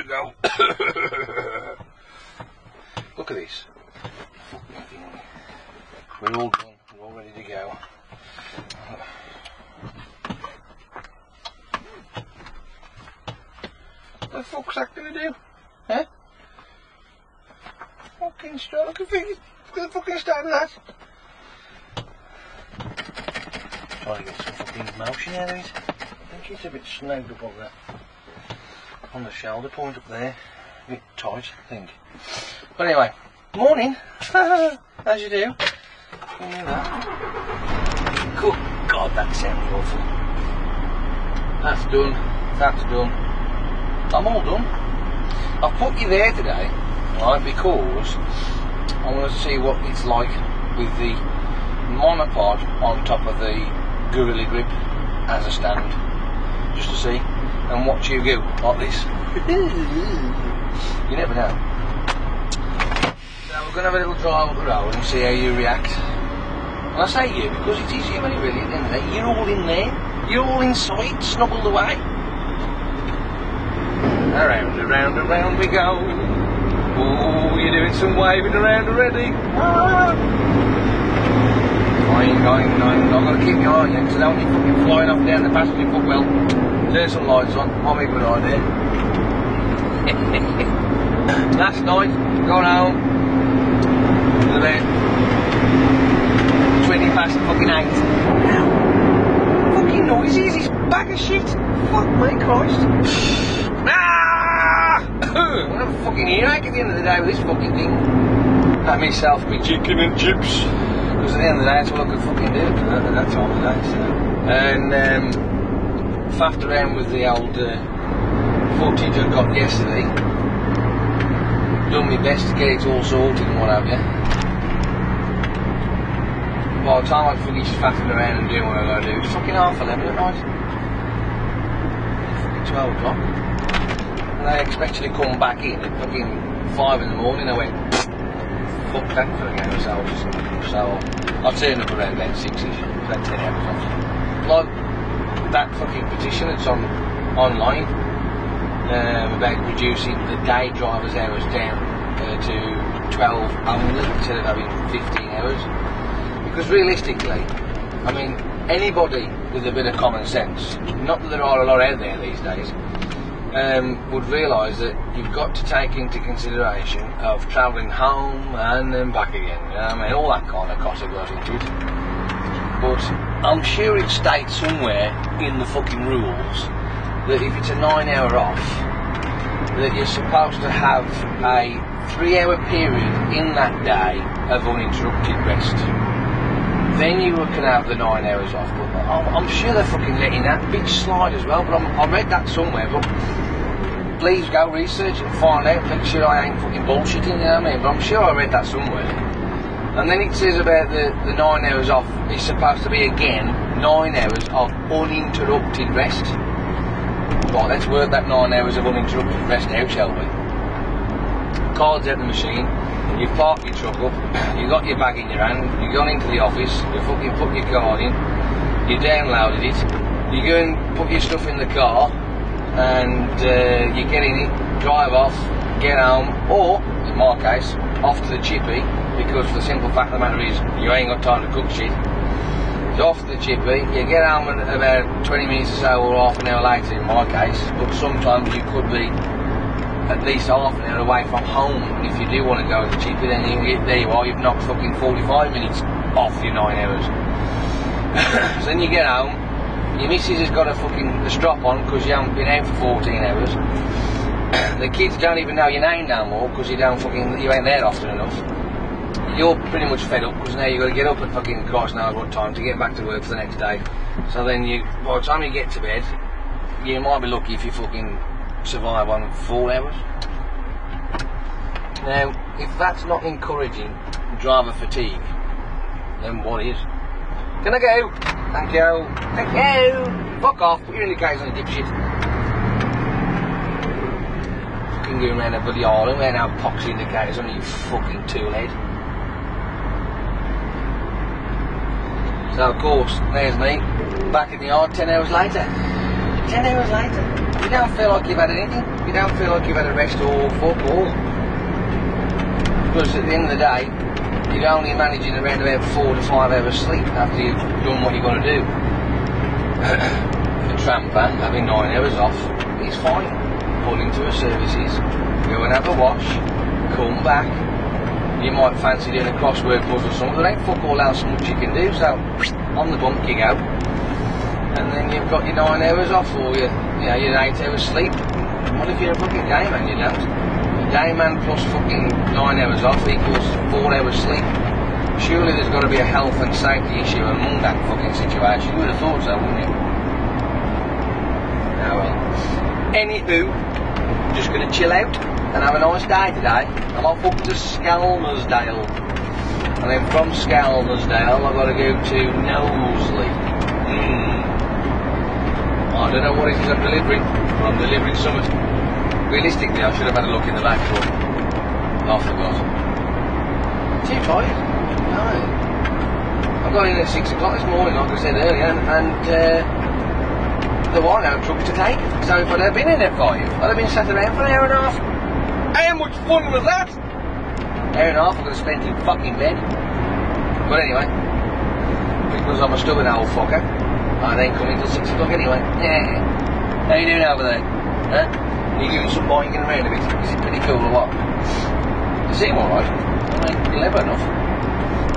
to go. Look at this. We're all done. We're all ready to go. What the fuck's that gonna do? Huh? Fucking start. Look at the fucking start of that. Try to get some fucking motion out of it. I think it's a bit snowed up on that. On the shoulder point up there. A bit tight, I think. But anyway, morning. As you do. Good God, that sounds awful. That's done. That's done. I'm all done. I've put you there today, right, because I want to see what it's like with the monopod on top of the Gorilla Grip as a stand, just to see and watch you go like this. You never know. So we're going to have a little drive up the road and see how you react. And I say you because it is you, really, at the end of the day. You're all in there. You're all inside, snuggled away. Around, around, around we go. Oh, you're doing some waving around already. Ah. Going. I've got to keep my eye on you because I don't want you fucking flying off down the passenger footwell. Turn some lights on. I'll make a good idea. Last night, gone home. About 20 past fucking 8. Fucking noisy is this bag of shit. Fuck my Christ. I'm gonna have a fucking earache at the end of the day with this fucking thing. Have myself my chicken and chips. Because at the end of the day, that's what I could fucking do at that time of the day. So. And faffed around with the old footage I got yesterday. Done my best to get it all sorted and what have you. By the time I finished faffing around and doing what I gotta do, it's fucking 11:30 at night. Fucking 12 o'clock. And I expected to come back in at fucking 5 in the morning. I went, fuck that for a game of so I turned up around about 6ish, about 10 hours off. Like that fucking petition that's online about reducing the day driver's hours down to 12 only instead of having 15 hours. Because realistically, I mean, anybody with a bit of common sense, not that there are a lot out there these days, would realise that you've got to take into consideration of travelling home and then back again. You know what I mean? All that kind of cost goes into it. But I'm sure it states somewhere in the fucking rules that if it's a 9-hour off, that you're supposed to have a 3-hour period in that day of uninterrupted rest. Then you can have the 9 hours off. But I'm sure they're fucking letting that bitch slide as well. But I read that somewhere. But please go research and find out. Make sure I ain't fucking bullshitting. You know what I mean? But I'm sure I read that somewhere. And then it says about the 9 hours off is supposed to be again 9 hours of uninterrupted rest. Right, let's work that 9 hours of uninterrupted rest out, shall we? Cards out the machine. You've parked your truck up, you've got your bag in your hand, you've gone into the office, you fucking put your card in, you downloaded it, you go and put your stuff in the car, and you get in it, drive off, get home, or, in my case, off to the chippy, because the simple fact of the matter is, you ain't got time to cook shit. So off to the chippy, you get home at about 20 minutes or so, or half an hour later in my case, but sometimes you could be at least half an hour away from home. And if you do want to go to the chippy, then there you are, you've knocked fucking 45 minutes off your 9 hours. So then you get home, your missus has got a strap on because you haven't been out for 14 hours. The kids don't even know your name no more because you ain't there often enough. You're pretty much fed up because now you've got to get up at fucking Christ knows what time to get back to work for the next day. So then by the time you get to bed, you might be lucky if you fucking survive on 4 hours. Now, if that's not encouraging driver fatigue, then what is? Can I go? Thank you. Thank you. Fuck off. Put your indicators on, you dipshit. Fucking going around a bloody island where now pox indicators on, you fucking toolhead. So of course, there's me, back in the yard 10 hours later. 10 hours later. you don't feel like you've had anything. You don't feel like you've had a rest or fuck all. Because at the end of the day, you're only managing around about 4 to 5 hours sleep after you've done what you've got to do. A tramper having 9 hours off is fine. Pull into a services, go and have a wash, come back. You might fancy doing a crossword puzzle or something, but ain't fuck all else much you can do, so on the bump you go. And then you've got your 9 hours off or your 8 hours sleep. What if you're a fucking day man, you don't? Day man plus fucking 9 hours off equals 4 hours sleep. Surely there's got to be a health and safety issue among that fucking situation. You would have thought so, wouldn't you? Now well. Anywho, just going to chill out and have a nice day today. I'm off up to Skelmersdale. And then from Skelmersdale I've got to go to Knowsley. I don't know what it is I'm delivering, but I'm delivering something. Realistically, I should have had a look in the back, but I forgot. Too tired? No. I got in at 6 o'clock this morning, like I said earlier, and there were no trucks to take. So if I'd have been in at 5, I'd have been sat around for an hour and a half. How much fun was that? Hour and a half I could have spent in fucking bed. But anyway, because I'm a stubborn old fucker, I then come in till 6 o'clock anyway. Yeah. How you doing over there? Huh? You doing some boinging around a bit? Is it pretty cool or what? You seem alright. I mean, you're clever enough.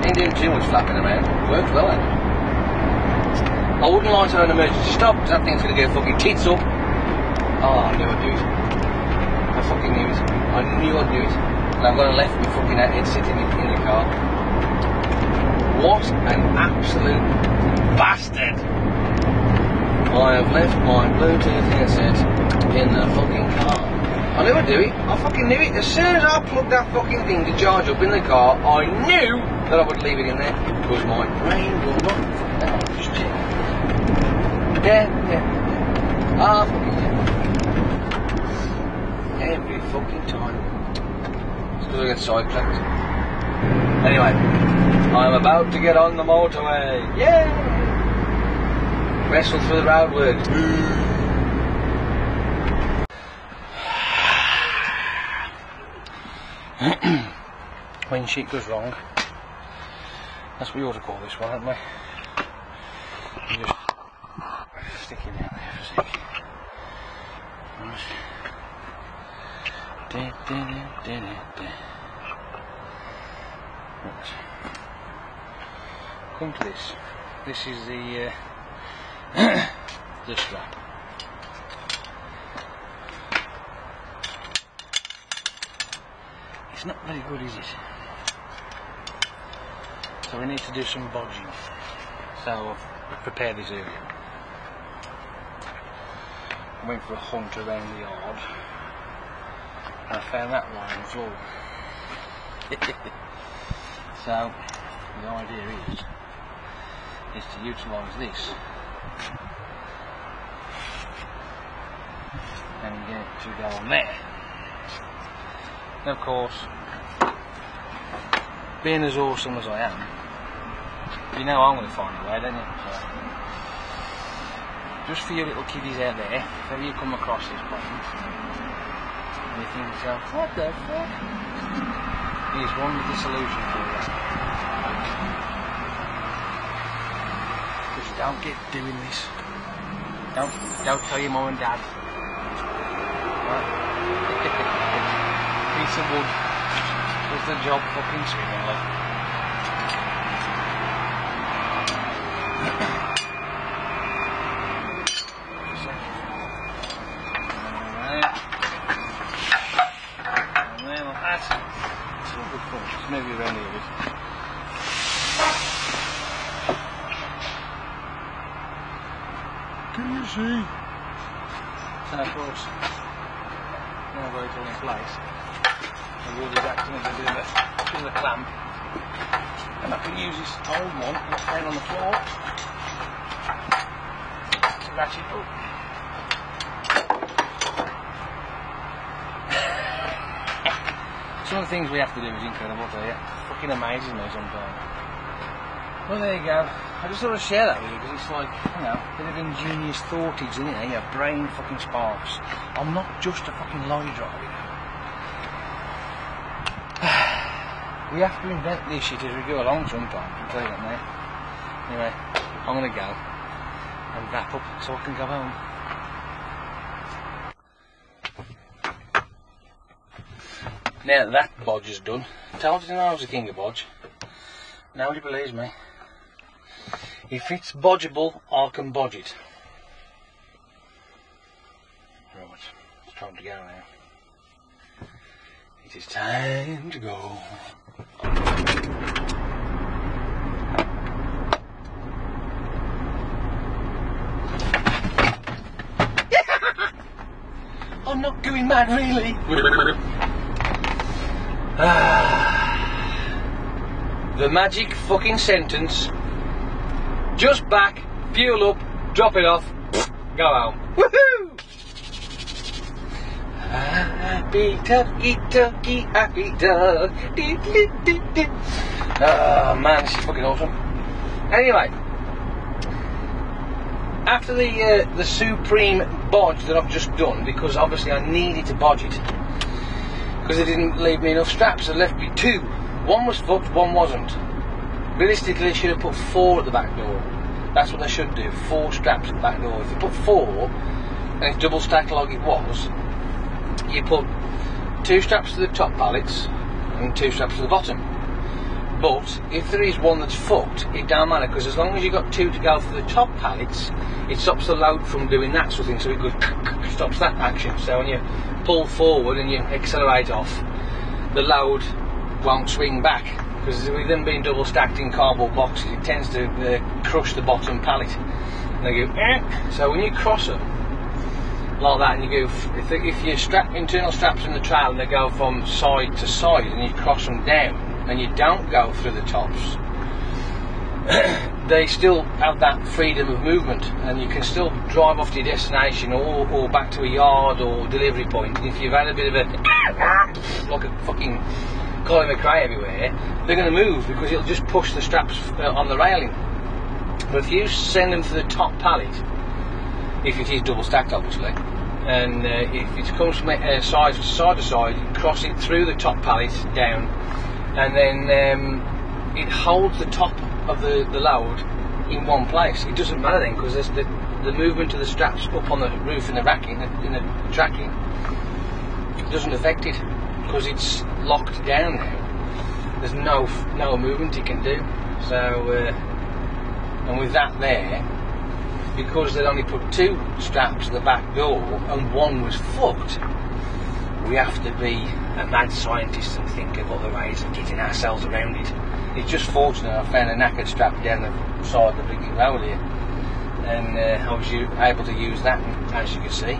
Ain't doing too much flapping around. Works well, ain't it? I wouldn't like to have an emergency stop, because that thing's going to go fucking tits up. Oh, I knew I'd do it. I fucking knew it. I knew I'd do it. And I've got to left my fucking head sitting in the car. What an absolute bastard! I have left my Bluetooth headset in the fucking car. I knew I'd do it. I fucking knew it. As soon as I plugged that fucking thing to charge up in the car, I knew that I would leave it in there. Because my brain will not. Now, just check. Yeah. Ah, fucking yeah. Every fucking time. It's because I get sidetracked. Anyway, I'm about to get on the motorway. Yay! Wrestle through the roadworks. When shit goes wrong, that's what we ought to call this one, haven't we? You just stick it down there for a sec. Right. Come to this. This is the strap. It's not very good, is it? So we need to do some bodging. So I've prepared this area. I went for a hunt around the yard and I found that line floor. So the idea is to utilise this and get it to go on there. And of course, being as awesome as I am, you know I'm going to find a way, don't you? So, just for you little kiddies out there, if ever you come across this point and you think to yourself, what the fuck? Here's one little solution for you. Just don't get doing this. Don't tell your mum and dad. Right? Piece of wood does the job fucking swimmingly. Maybe around here a bit. Can you see? And of course, now I've got it all in place, the wood is acting as a bit of a clamp, and I can use this old one that's laying on the floor to latch it up. Some of the things we have to do is incredible, tell you. Fucking amazes me sometimes. Well, there you go. I just thought I'd share that with you because it's like, you know, a bit of ingenious thoughtage, isn't it? Your brain fucking sparks. I'm not just a fucking lorry driver, you know. We have to invent this shit as we go along sometimes, I'll tell you that, mate. Anyway, I'm gonna go and wrap up so I can go home. Now that bodge is done. Told you I was the king of bodge. Nobody believes me. If it's bodgeable, I can bodge it. Right, it's time to go now. It is time to go. I'm not going mad, really. The magic fucking sentence. Just back, fuel up, drop it off, go home. Woohoo! Happy turkey, turkey, happy dog. Oh man, this is fucking awesome. Anyway, after the supreme bodge that I've just done, because obviously I needed to bodge it, because they didn't leave me enough straps, they left me 2. One was fucked, one wasn't. Realistically, they should have put 4 at the back door. That's what they should do, 4 straps at the back door. If you put 4, and it's double stacked like it was, you put 2 straps to the top pallets, and 2 straps to the bottom. But, if there is one that's fucked, it don't matter, because as long as you've got 2 to go for the top pallets, it stops the load from doing that sort of thing, so it goes, stops that action. So when you pull forward and you accelerate off, the load won't swing back. Because with them being double stacked in cardboard boxes, it tends to crush the bottom pallet. And they go, eh. So when you cross them like that, and you go, if your internal straps in the trailer, and they go from side to side, and you cross them down, and you don't go through the tops, they still have that freedom of movement, and you can still drive off to your destination, or back to a yard or delivery point. And if you've had a bit of a like a fucking Colin McRae everywhere, they're going to move because it'll just push the straps on the railing. But if you send them to the top pallet, if it is double stacked obviously, and if it comes from side to side, cross it through the top pallet down, and then it holds the top of the load in one place. It doesn't matter then, because there's the movement of the straps up on the roof in the racking, in the tracking, doesn't affect it, because it's locked down now. There's no movement it can do. So and with that there, because they'd only put 2 straps at the back door and one was fucked, we have to be a mad scientist and think of other ways of getting ourselves around it. It's just fortunate I found a knackered strap down the side of the big road here, and I was able to use that, as you can see.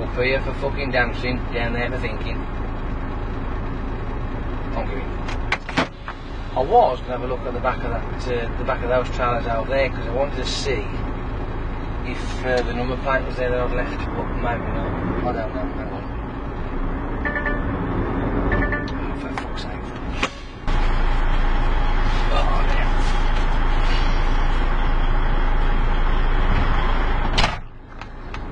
Up here for fucking dancing, down there for thinking. I'm giving. I was going to have a look at the back of that, the back of those trailers out there, because I wanted to see if the number plate was there that I'd left, but maybe not. I don't know. Hang on. Oh, for fuck's sake. Oh, there.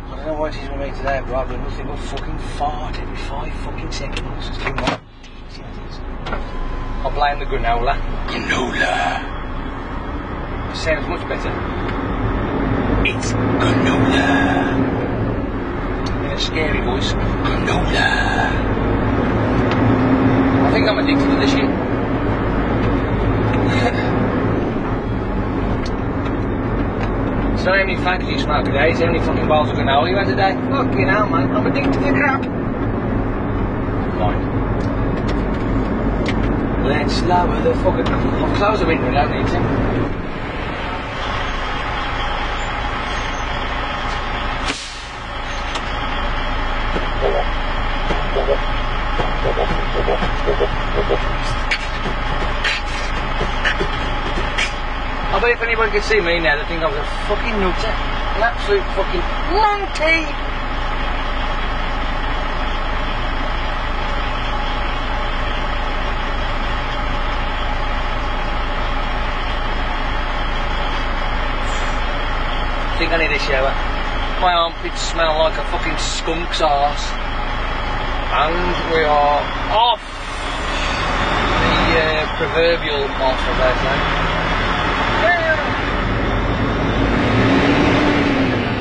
I don't know what it is with me today, but I've done nothing but fucking fart every 5 fucking seconds. It's too much. See what it is. I'll blame the granola. Granola. It sounds much better. It's granola. In a scary voice. Granola. I think I'm addicted to this shit. It's not how many fags you smoke a day, it's how many fucking bowls of granola you had a day. Fucking hell, man. I'm addicted to the crap. Right. Let's lower the fucking... I'll close the window, I don't need to. I bet if anybody could see me now, they'd think I was a fucking nutter. An absolute fucking Monty! shower. My armpits smell like a fucking skunk's arse. And we are off the proverbial off of that thing.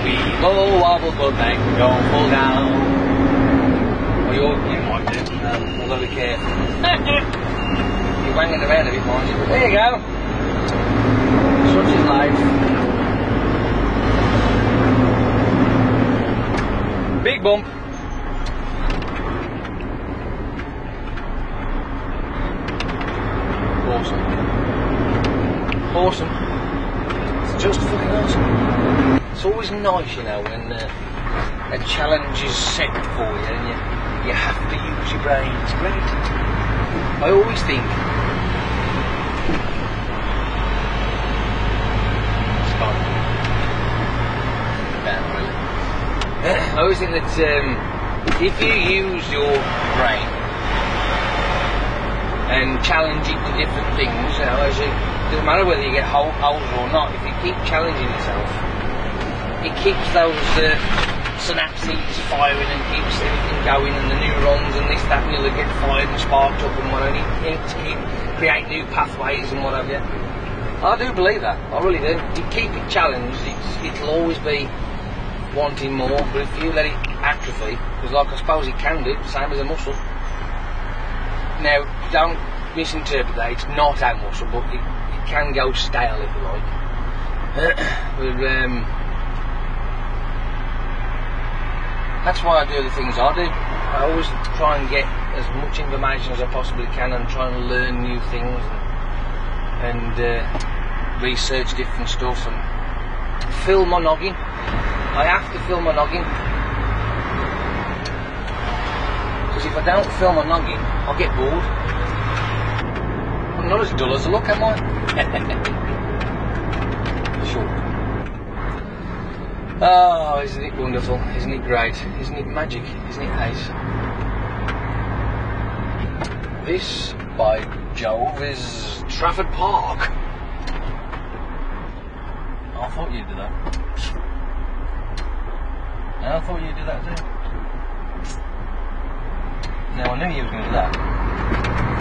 We will wobble but then don't fall down. Well, you might do. I've got to be careful. You're wanging around a bit, mind you. But there you go. Such is life. Big bump. Awesome. Awesome. It's just fucking awesome. It's always nice, you know, when a challenge is set for you and you have to use your brain. It's great. I always think it's fun. Really. I always think that if you use your brain and challenge it to different things, you know, it doesn't matter whether you get holes or not, if you keep challenging yourself, it keeps those synapses firing and keeps everything going, and the neurons and this, that and the other get fired and sparked up and whatever, it create new pathways and whatever. I do believe that, I really do. You keep it challenged, it'll always be wanting more, but if you let it atrophy, because like I suppose it can do, same as a muscle. Now, don't misinterpret that, it's not a muscle, but it can go stale if you like. That's why I do the things I do. I always try and get as much information as I possibly can and try and learn new things and research different stuff and fill my noggin. I have to fill my noggin, because if I don't fill my noggin, I'll get bored. I'm not as dull as I look, am I? Sure. Oh, isn't it wonderful? Isn't it great? Isn't it magic? Isn't it ace? This, by Jove, is Trafford Park. I thought you'd do that. I thought you'd do that too. Now I knew you was going to do that.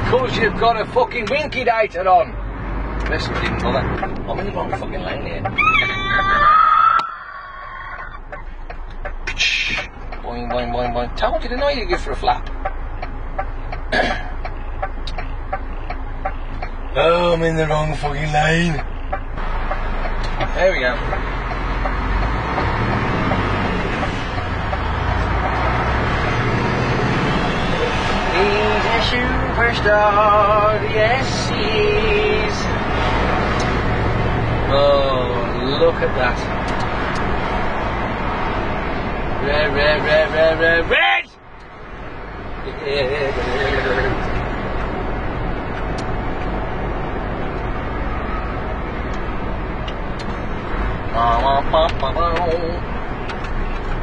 Because you've got a fucking winky data on. Listen, I didn't bother. I'm in the wrong fucking lane here. Boing, boing, boing, boing. Told you, didn't I? You go for a flap. Oh, I'm in the wrong fucking lane. There we go. He's a superstar, yes he is. Oh, look at that. Red, red, red, red, red, red!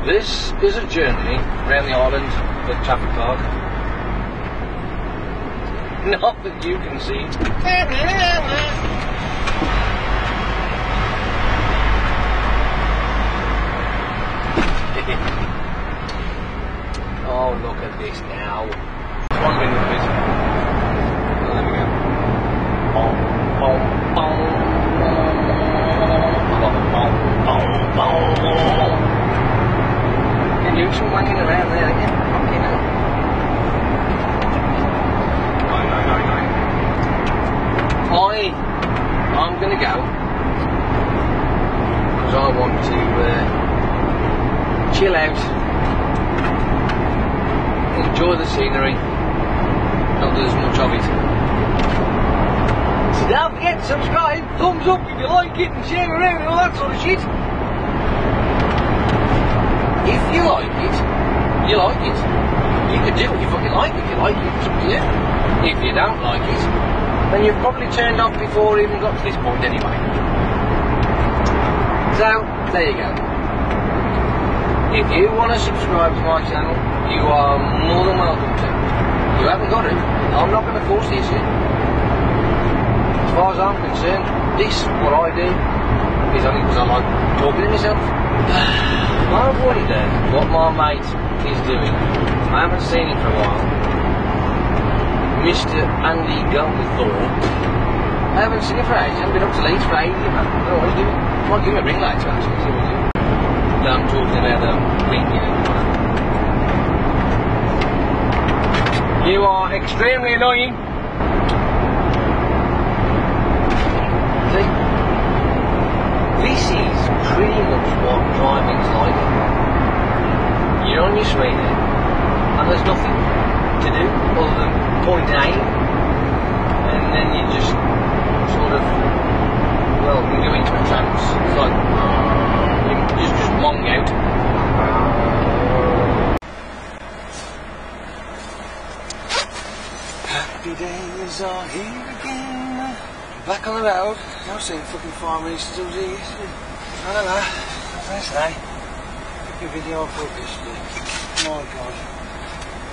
This is a journey around the island of Trafford Park. Not that you can see. Oh, look at this now. One minute, please. Oh, there we go. Boom, boom, boom. You're doing some whacking around there, ain't you? You know. I'm going to go because I want to chill out, enjoy the scenery, not that there's much of it. So don't forget to subscribe, thumbs up if you like it, and share around and all that sort of shit. If you like it, you like it. You can do what you fucking like if you like it, it's up to you. If you don't like it, then you've probably turned off before you even got to this point anyway. So, there you go. If you want to subscribe to my channel, you are more than welcome to. You haven't got it. I'm not going to force the issue. As far as I'm concerned, this, what I do, is only because I like talking to myself. I wonder what my mate is doing. I haven't seen him for a while. Mr. Andy Goldthorpe. I haven't seen him for ages. I haven't been up to Leeds for ages, man. I don't know what he's doing. I might give him a ring later, actually, see what he's doing. No, I'm talking about the ringing and whatever. You are extremely annoying. See? This is pretty much what driving's like. You're on your street and there's nothing to do other than point and aim, and then you just sort of, well, you go into a trance. It's like you just long out. Happy days are here again. Back on the road. I've seen fucking 5 minutes since I was here yesterday. I don't know. That's nice. Fucking video I put yesterday. My god.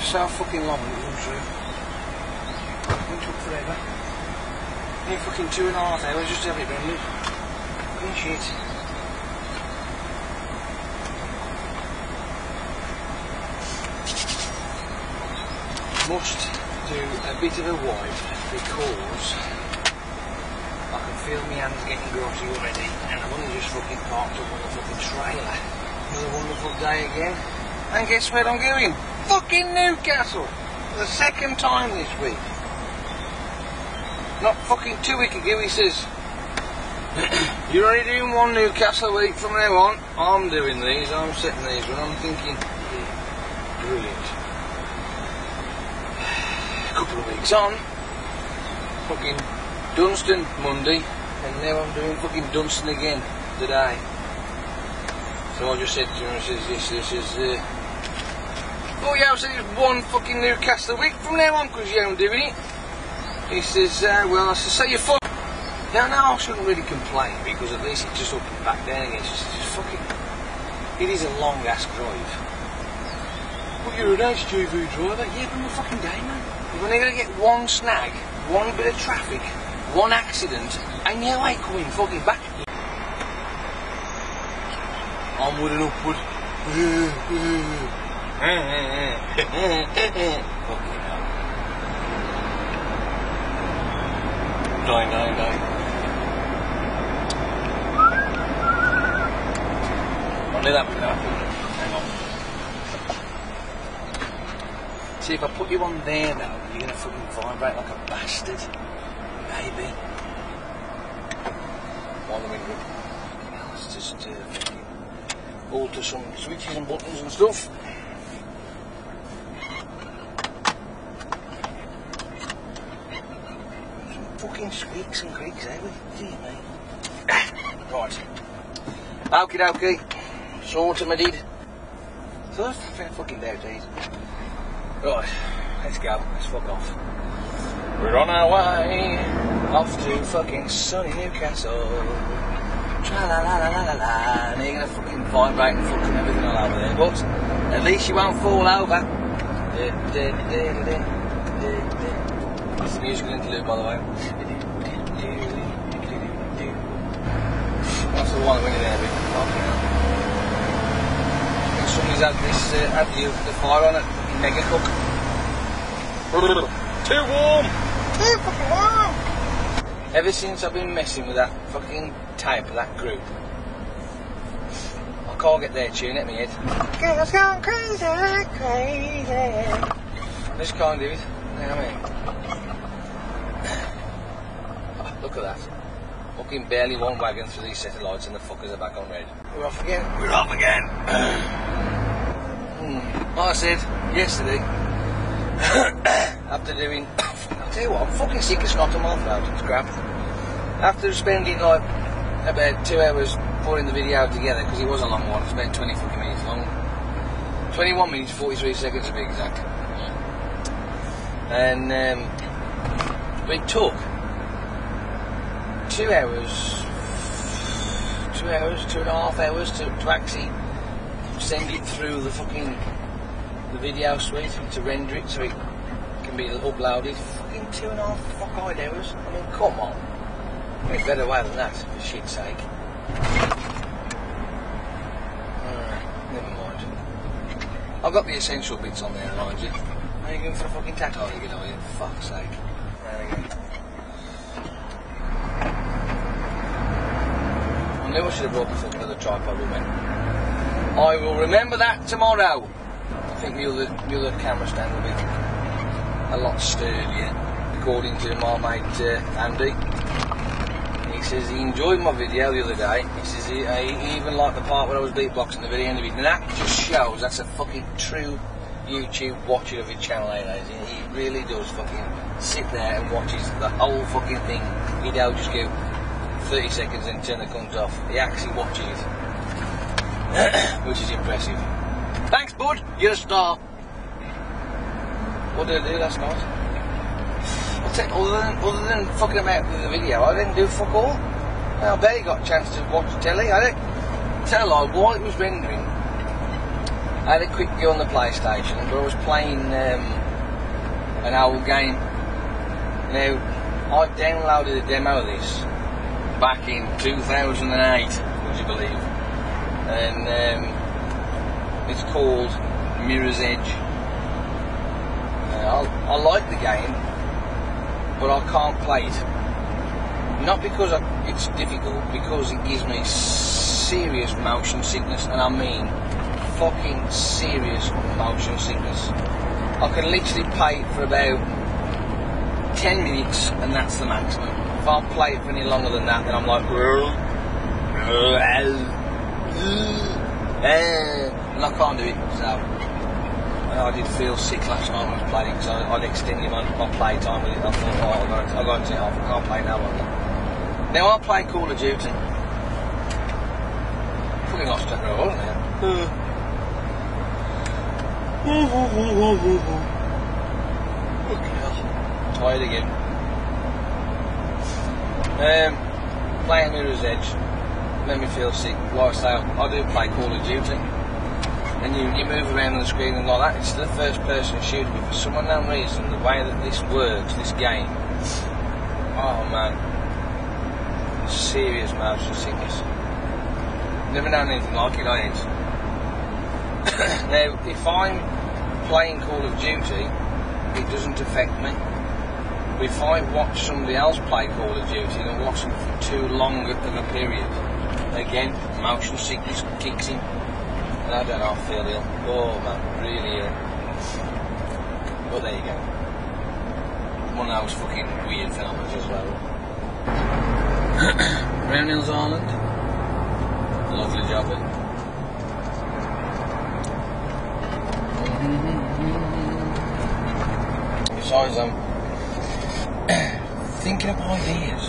So fucking long it was true. It took forever. Near fucking 2.5 hours just to have it rendered. Fucking shit. Must do a bit of a wipe because I can feel my hands getting groggy already, and I've only just fucking parked up on the fucking trailer. Another wonderful day again. And guess where I'm going? Fucking Newcastle! For the second time this week. Not fucking 2 weeks ago he says, you're only doing 1 Newcastle a week from now on. I'm doing these, I'm setting these, and I'm thinking, yeah, brilliant. A couple of weeks on, fucking Dunstan Monday, and now I'm doing fucking Dunstan again today. So I just said to him, I says, yes, this is, oh yeah, I said it's 1 fucking Newcastle a week from now on, because you ain't doing it. He says, well, I said, so you're full. Now, I shouldn't really complain, because at least it's just up and back down again. It's just fucking, it is a long ass drive. Well, you're an HGV driver, yeah, but I'm a fucking day, man. You're only going to get 1 snag, 1 bit of traffic, 1 accident, and you ain't coming fucking back. Onward and upward. Fucking hell. Dying. Only that would happen. Hang on. See, if I put you on there though, you're going to fucking vibrate like a bastard. Maybe. While the window. Let's just alter some switches and buttons and stuff. Some fucking squeaks and creaks, eh? Dear me. Right. Okie dokie. Sorted, my dude. So that's fair fucking doubt, these. Right. Let's go. Let's fuck off. We're on our way off to fucking sunny Newcastle. Tra-la-la-la-la-la-la. And you're going to fucking vibrate and fucking everything all over there. But at least you won't fall over. That's the musical interlude, by the way. That's the one winning there, bit. Somebody's had this, the fire on it, mega cook. Too warm! Too fucking warm! Ever since I've been messing with that fucking tape of that group, I can't get their tune at my head. Girls gone crazy, crazy. I just can't do it. You know what I mean? Look at that. Fucking barely 1 wagon through these set of lights and the fuckers are back on red. We're off again. We're off again. Like I said yesterday, after doing, I'll tell you what, I'm fucking sick of snot on my throat. It's crap. After spending like about 2 hours putting the video together, because it was a long one, it's about 20 fucking minutes long. 21 minutes 43 seconds to be exact. And it took 2 hours, 2.5 hours to actually send it through the fucking the video suite to render it so it can be uploaded. Fucking 2.5 fucking hours. I mean, come on. There's a better way than that, for shit's sake. I've got the essential bits on there, mind you. Are you going for a fucking tattoo again, are you? Fuck's sake. There we go. I knew I should have brought the fucking other tripod with me. I will remember that tomorrow. I think the other camera stand will be a lot sturdier, according to my mate Andy. He says he enjoyed my video the other day. He says he even liked the part where I was beatboxing the very end of it. And that just shows that's a fucking true YouTube watcher of his channel nowadays. He really does fucking sit there and watches the whole fucking thing. He don't just go 30 seconds and turn the guns off. He actually watches it. Which is impressive. Thanks, bud. You're a star. What did I do last night? Other than fucking about with the video, I didn't do fuck all. I barely got a chance to watch the telly. I didn't tell a lie, while it was rendering, I had a quick go on the PlayStation, but I was playing an old game. Now, I downloaded a demo of this back in 2008, would you believe? And it's called Mirror's Edge. I like the game, but I can't play it. Not because it's difficult, because it gives me serious motion sickness, and I mean fucking serious motion sickness. I can literally play it for about 10 minutes, and that's the maximum. If I play it for any longer than that, then I'm like, and I can't do it. So I did feel sick last night when I was playing, because I'd extended my play time with it. I thought, oh, I've got to turn it off. I can't play now longer. Now I play Call of Duty. Fucking lost track of it, wasn't it? Tired again. Playing Mirror's Edge made me feel sick. Like I say, I do play Call of Duty. And you move around on the screen and like that. It's the first person shooting, but for some unknown reason, the way that this works, this game, oh man, serious motion sickness. Never known anything like it, I ain't. Now, if I'm playing Call of Duty, it doesn't affect me. But if I watch somebody else play Call of Duty and watch them for too long of a period, again, motion sickness kicks in. And I don't know, I feel ill. Oh man, really ill. But there you go. One of those fucking weird films as well. Brown Hills Island. Lovely job, eh? Besides, I'm thinking of ideas.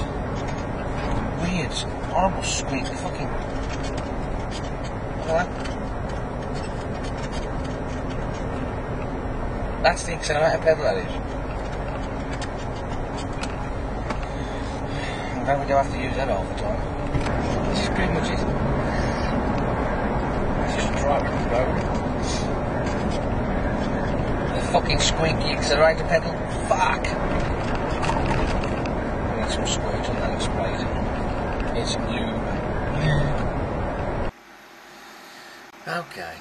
Weird, horrible squeak, fucking. What? That's the accelerator pedal, that is. I'm glad we don't have to use that all the time. This is pretty much it. Just driving the road. The fucking squeaky accelerator pedal. Fuck! I need some squirt on that and spray it. Need some lube. Okay.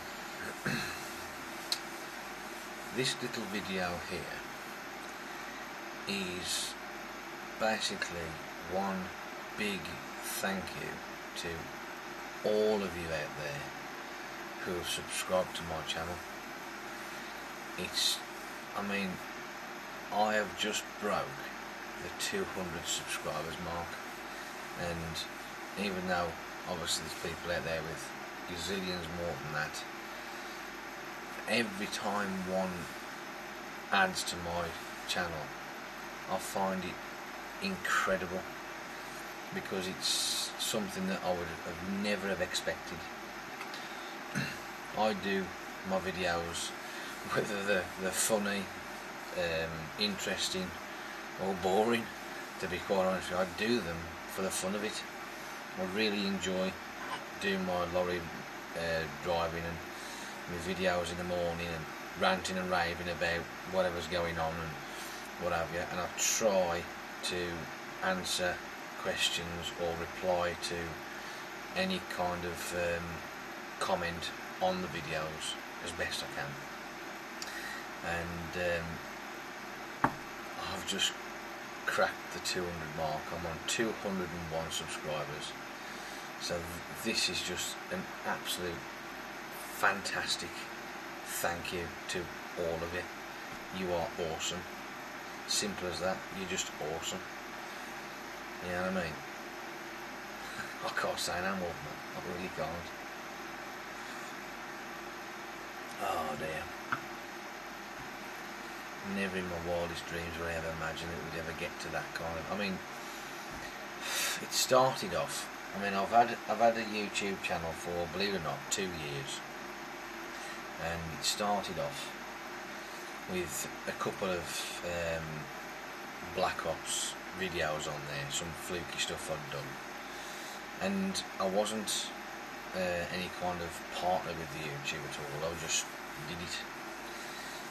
This little video here is basically one big thank you to all of you out there who have subscribed to my channel. I have just broke the 200 subscribers mark, and even though obviously there's people out there with gazillions more than that, every time one adds to my channel, I find it incredible, because it's something that I would have never have expected. I do my videos, whether they're funny, interesting or boring, to be quite honest with you, I do them for the fun of it. I really enjoy doing my lorry driving and my videos in the morning and ranting and raving about whatever's going on and what have you, and I try to answer questions or reply to any kind of comment on the videos as best I can. and I've just cracked the 200 mark. I'm on 201 subscribers, so this is just an absolute fantastic thank you to all of you. You are awesome. Simple as that. You're just awesome. You know what I mean? I can't say no more than that. I really can't. Oh dear. Never in my wildest dreams would I ever imagine it would ever get to that kind of... I mean, it started off... I mean, I've had a YouTube channel for, believe it or not, 2 years. And it started off with a couple of Black Ops videos on there, some fluky stuff I'd done. And I wasn't any kind of partner with the YouTube at all, I just did it.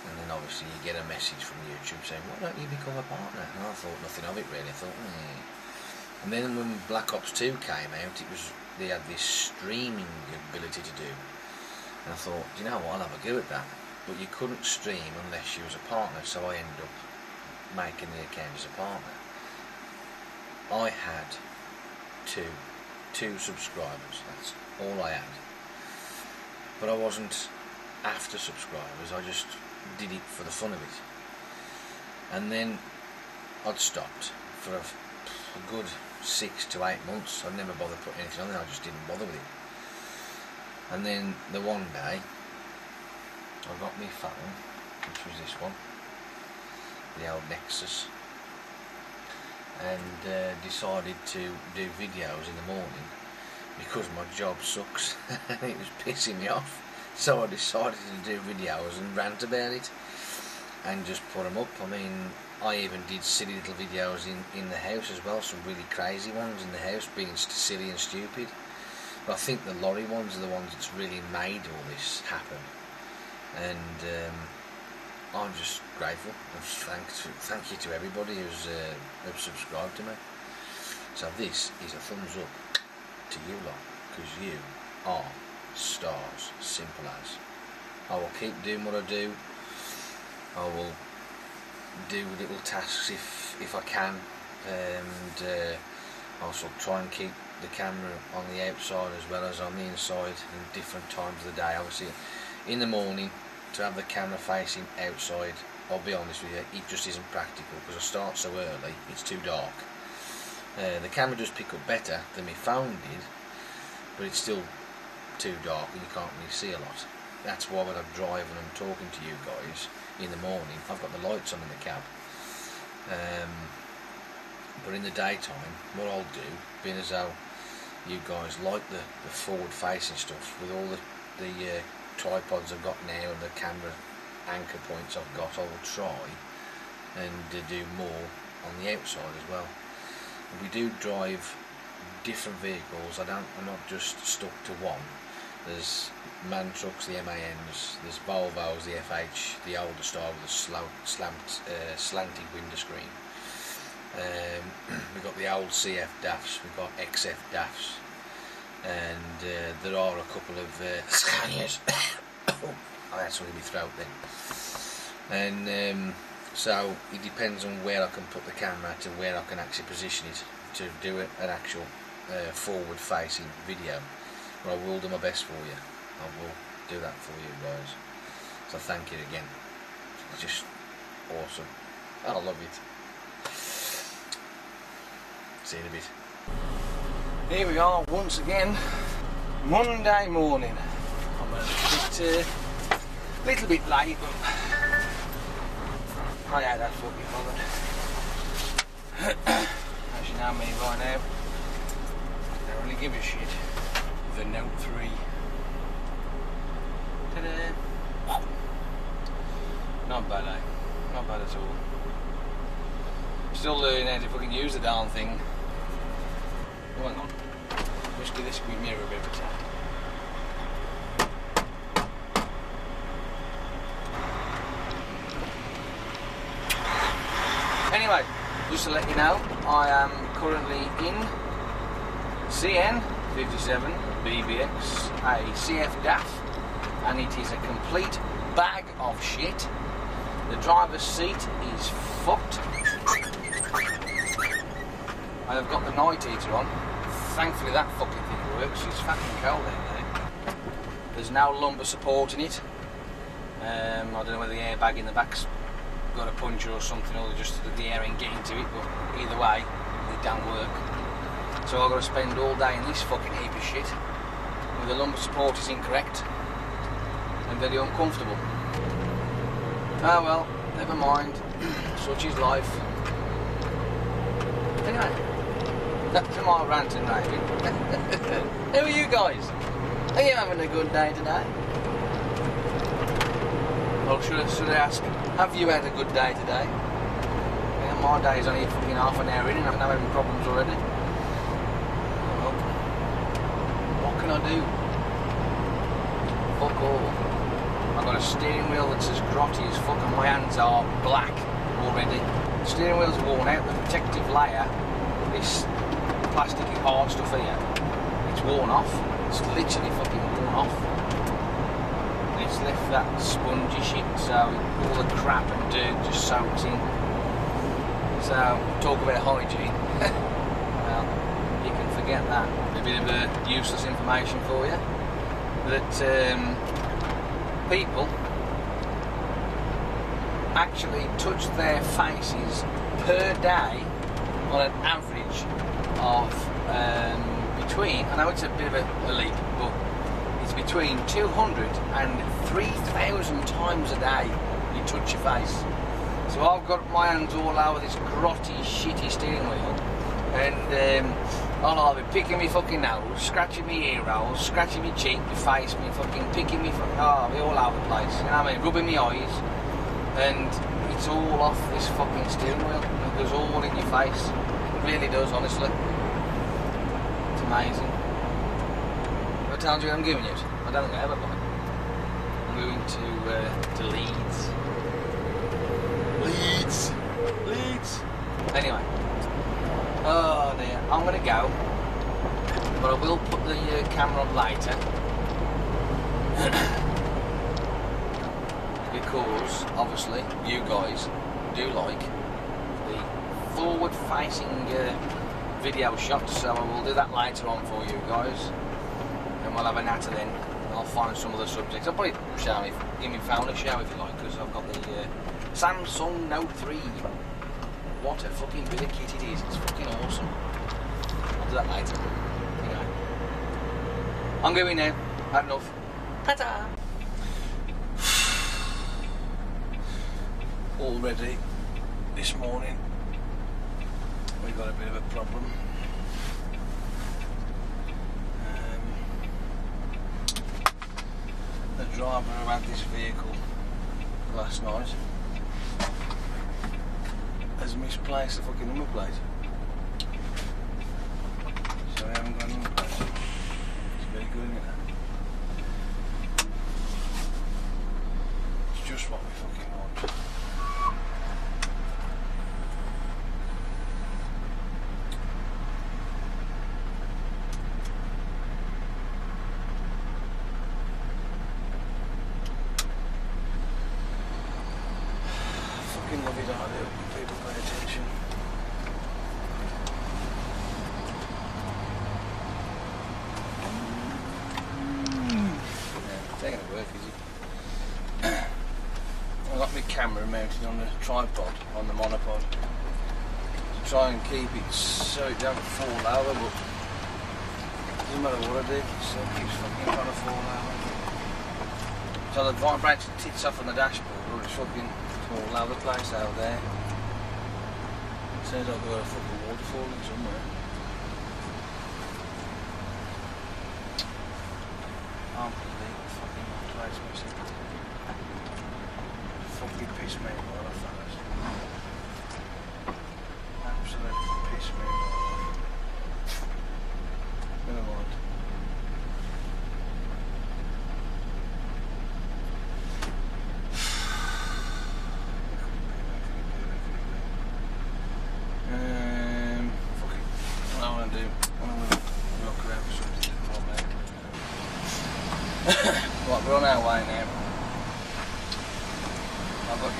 And then obviously you get a message from YouTube saying, why don't you become a partner? And I thought nothing of it really. I thought, And then when Black Ops 2 came out, they had this streaming ability to do. And I thought, you know what, I'll have a go at that. But you couldn't stream unless you was a partner, so I ended up making the account as a partner. I had two subscribers, that's all I had. But I wasn't after subscribers, I just did it for the fun of it. And then I'd stopped for a good 6 to 8 months. I'd never bothered putting anything on there, I just didn't bother with it. And then the one day I got my phone, which was this one, the old Nexus, and decided to do videos in the morning because my job sucks and it was pissing me off. So I decided to do videos and rant about it and just put them up. I mean, I even did silly little videos in the house as well, some really crazy ones in the house, being silly and stupid. But I think the lorry ones are the ones that's really made all this happen. And I'm just grateful and thank you to everybody who's subscribed to me. So this is a thumbs up to you lot, because you are stars, simple as. I will keep doing what I do. I will do little tasks if I can, and also try and keep the camera on the outside as well as on the inside in different times of the day. Obviously in the morning, to have the camera facing outside, I'll be honest with you, it just isn't practical because I start so early, it's too dark. The camera does pick up better than my phone did, but it's still too dark and you can't really see a lot. That's why when I'm driving and talking to you guys in the morning, I've got the lights on in the cab. But in the daytime, what I'll do, being as though you guys like the forward facing stuff, with all the tripods I've got now and the camera anchor points I've got, I will try and do more on the outside as well. We do drive different vehicles. I'm not just stuck to one. There's MAN trucks, the MANs, there's Volvos, the FH, the older style with the slanted window screen. We've got the old CF DAFs, we've got XF DAFs, and there are a couple of Scanias. I had something in my throat then. And so it depends on where I can put the camera to where I can actually position it to do an actual forward facing video. But I will do my best for you. I will do that for you guys. So thank you again. It's just awesome. I love it. See you in a bit. Here we are once again, Monday morning. I'm a little bit late, but I had that fucking bothered. As you know me by now, I don't really give a shit. The Note 3. Ta-da! Not bad, eh? Not bad at all. Still learning how to fucking use the darn thing. Oh, hang on. Just give this screen mirror a bit of a tap. Anyway, just to let you know, I am currently in CN57 BBX, a CF DAF, and it is a complete bag of shit. The driver's seat is fucked. I have got the night heater on. Thankfully that fucking thing works. It's fucking cold in there. There's now lumbar support in it. I don't know whether the airbag in the back's got a puncture or something, or just the air ain't getting to it, but either way, it don't work. So I've got to spend all day in this fucking heap of shit, where the lumbar support is incorrect and very uncomfortable. Oh well, never mind. Such is life. Anyway, that's my rant and raving. How are you guys? Are you having a good day today? Or should I ask, have you had a good day today? Yeah, my day's only fucking half an hour in and I'm having problems already. Well, what can I do? Fuck all. I've got a steering wheel that's as grotty as fuck and my hands are black already. The steering wheel's worn out, the protective layer, this plasticky hard stuff here, it's worn off. It's literally fucking worn off. And it's left that spongy shit, so all the crap and dirt just soaks in. So, talk about hygiene. Well, you can forget that. A bit of useless information for you. That people actually touch their faces per day on an average of between, I know it's a bit of a leap, but it's between 200 and 3,000 times a day you touch your face. So I've got my hands all over this grotty, shitty steering wheel, and I'll be picking me fucking nose, scratching me ear rolls, scratching me cheek, my face, me fucking picking me fucking, be all over the place, you know what I mean, rubbing my eyes, and it's all off this fucking steering wheel. It goes all in your face. It really does, honestly. It's amazing. Have I told you where I'm going yet? I don't think I ever got it. I'm going to Leeds. Leeds! Anyway. Oh dear, I'm going to go, but I will put the camera on later, because obviously you guys do like the forward-facing video shots, so I will do that later on for you guys, and we'll have a natter then. I'll find some other subjects. I'll probably show you, give me phone a show if you like, because I've got the Samsung Note 3. What a fucking bit of kit it is, it's fucking awesome. I'll do that later. Anyway. I'm going now, had enough. Ta-ta! Already, this morning, we've got a bit of a problem. The driver who had this vehicle last night has misplaced the fucking number plate. So we haven't got a number plate. It's very good, isn't it? It's just what we fucking want. Fucking love it, I do. People pay attention. Yeah, it ain't gonna work, is it? I've got my camera mounted on the tripod, on the monopod, to try and keep it so it don't fall over, but it doesn't matter what I do, it still keeps fucking trying to fall over. So the vibrator tits off on the dashboard, or it's fucking all over the place out there. Sounds like we've got a fucking waterfall in somewhere. Can't believe the fucking place missing. Fucking piss me off, fellas. Absolutely piss me off. Never mind.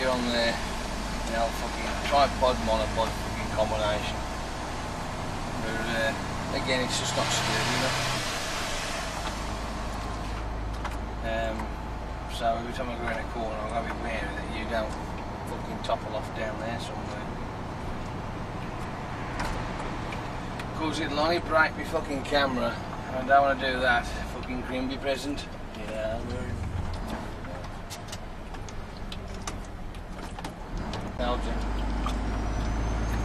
get on there, you know, fucking tripod, monopod fucking combination. But again, it's just not sturdy enough. So every time I go in a corner, I've got to be wary that you don't fucking topple off down there somewhere. Because it'll only break my fucking camera, and I don't want to do that. Fucking Grimby present. Yeah, Belgium.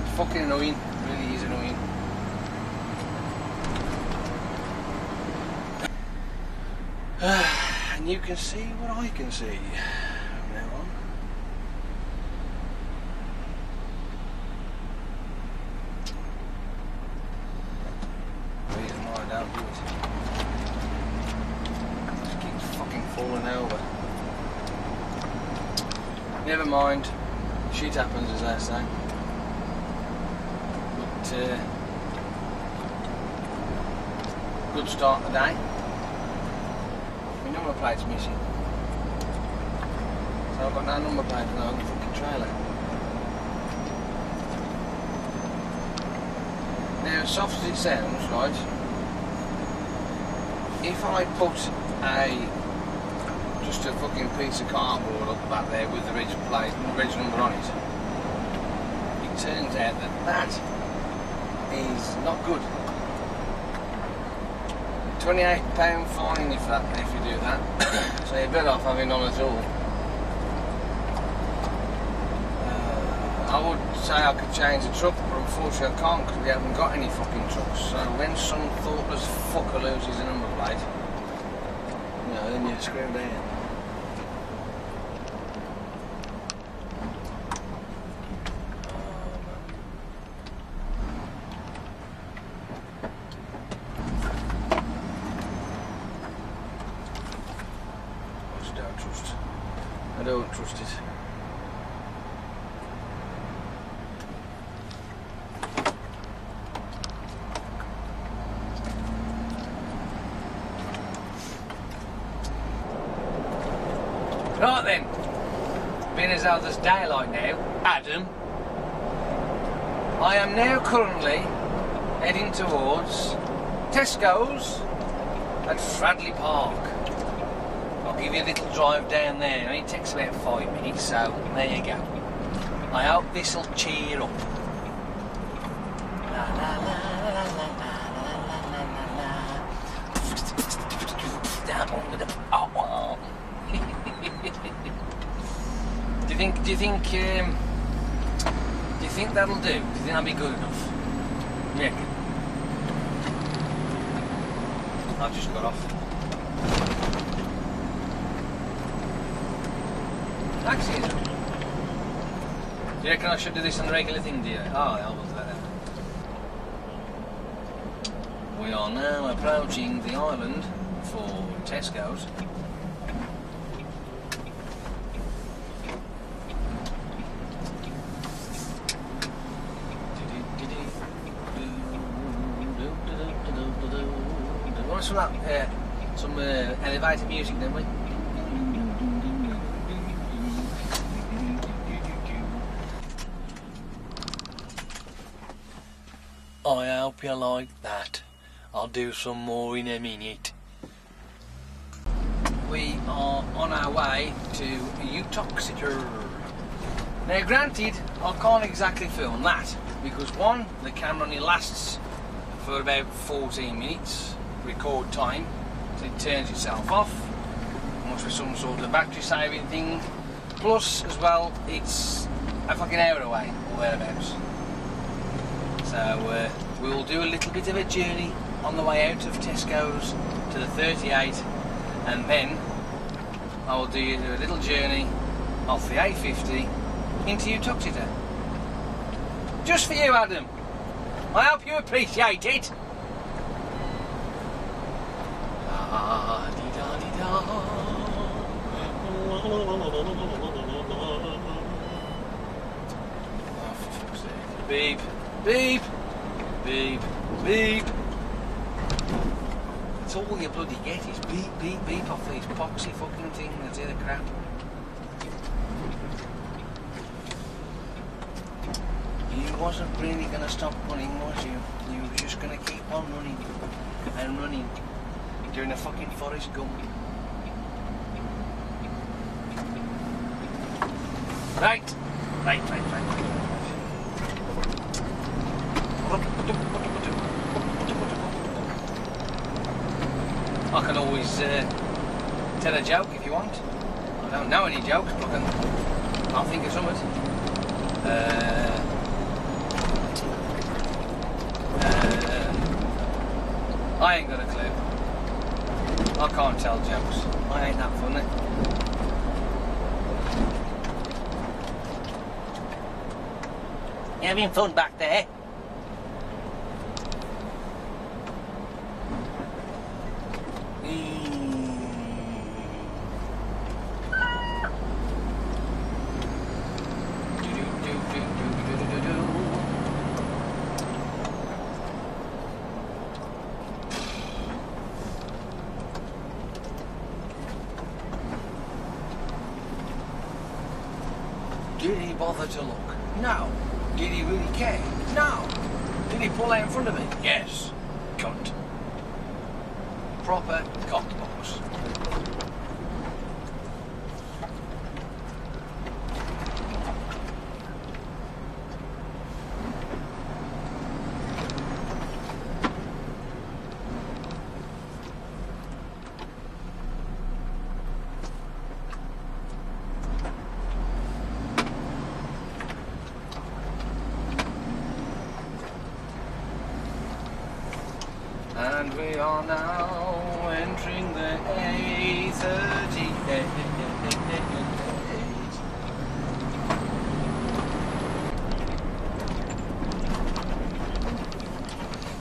It's fucking annoying. It really is annoying. And you can see what I can see from now on. The reason why I don't do it. Just keeps fucking falling over. Never mind. Shit happens, as I say. But good start of the day. My number plate's missing. So I've got no number plate for the fucking trailer. Now, as soft as it sounds, right, if I put just a fucking piece of cardboard up back there with the reg plate, the reg number on it, it turns out that that is not good. £28 fine if you do that. So you're better off having none at all. I would say I could change the truck, but unfortunately I can't because we haven't got any fucking trucks. So when some thoughtless fucker loses a number plate, you know, then you're screwed down. I don't trust it. Right then, being as though there's daylight now, Adam, I am now currently heading towards Tesco's at Fradley Park. I'll give you a little drive down there. It only takes about 5 minutes, so there you go. I hope this'll cheer up. La la la la la la la la la. Oh. Do you think that'll do? Do you think that'll be good enough? Yeah. I've just got off. Taxi is. Do you reckon I should do this on the regular thing, do you? Oh, I will do that then. We are now approaching the island for Tesco's. Some elevator music, don't we? I hope you like that. I'll do some more in a minute. We are on our way to Newcastle. Now granted, I can't exactly film that because one, the camera only lasts for about 14 minutes record time, so it turns itself off. Must be some sort of battery saving thing. Plus, as well, it's a fucking hour away or thereabouts. So we will do a little bit of a journey on the way out of Tesco's to the 38, and then I will do a little journey off the A50 into Newcastle. Just for you, Adam. I hope you appreciate it. Oh, for fuck's sake. Beep, beep, beep, beep. That's all you bloody get is beep, beep, beep off these poxy fucking things. That's the crap. wasn't really going to stop running, was you? You were just going to keep on running and running, doing a fucking Forrest Gump. Right. I can always tell a joke if you want. I don't know any jokes, but I'll think of something. I ain't got a clue. I can't tell jokes. I ain't that funny. You having fun back there? Did he bother to look? No. Did he really care? No. Did he pull out in front of me? Yes. Cunt. Proper cockbox. And we are now entering the A38.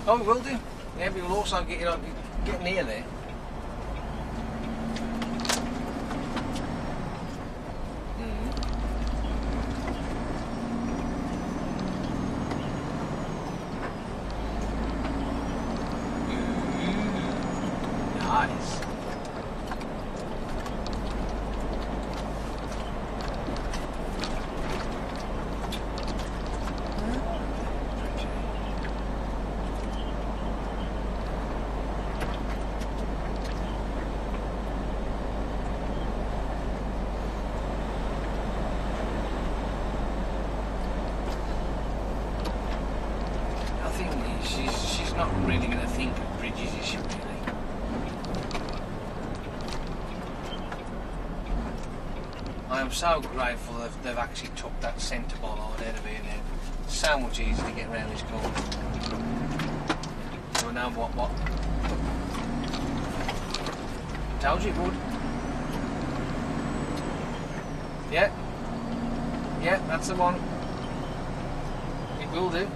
Oh, we will do. Yeah, we will also get near there. Nice. I think she's not really going to think of bridges, is she, really? I am so grateful that they've actually took that centre bollard out of here now. It's so much easier to get around this corner. So now what? Told you it would. Yeah. Yeah, that's the one. It will do.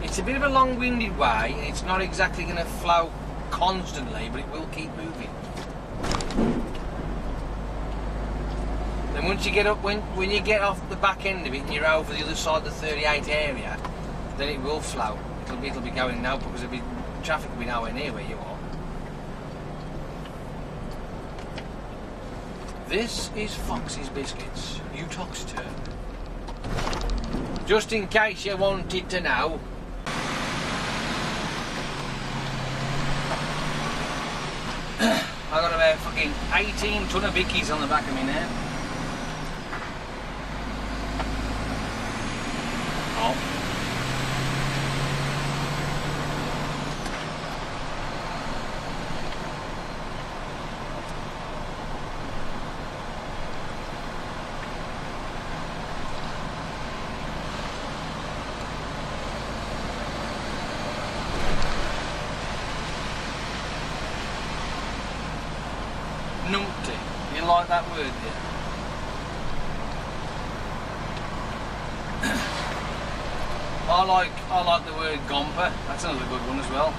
It's a bit of a long-winded way, and it's not exactly going to flow constantly, but it will keep moving. Then once you get up, when you get off the back end of it and you're over the other side of the 38 area, then it will flow. It'll be going now because traffic will be nowhere near where you are. This is Fox's Biscuits, Utox turn. Just in case you wanted to know. I've got about fucking 18 ton of Vickies on the back of me now. Oh. Numpty. You like that word, yeah? I like the word gomper. That's another good one as well.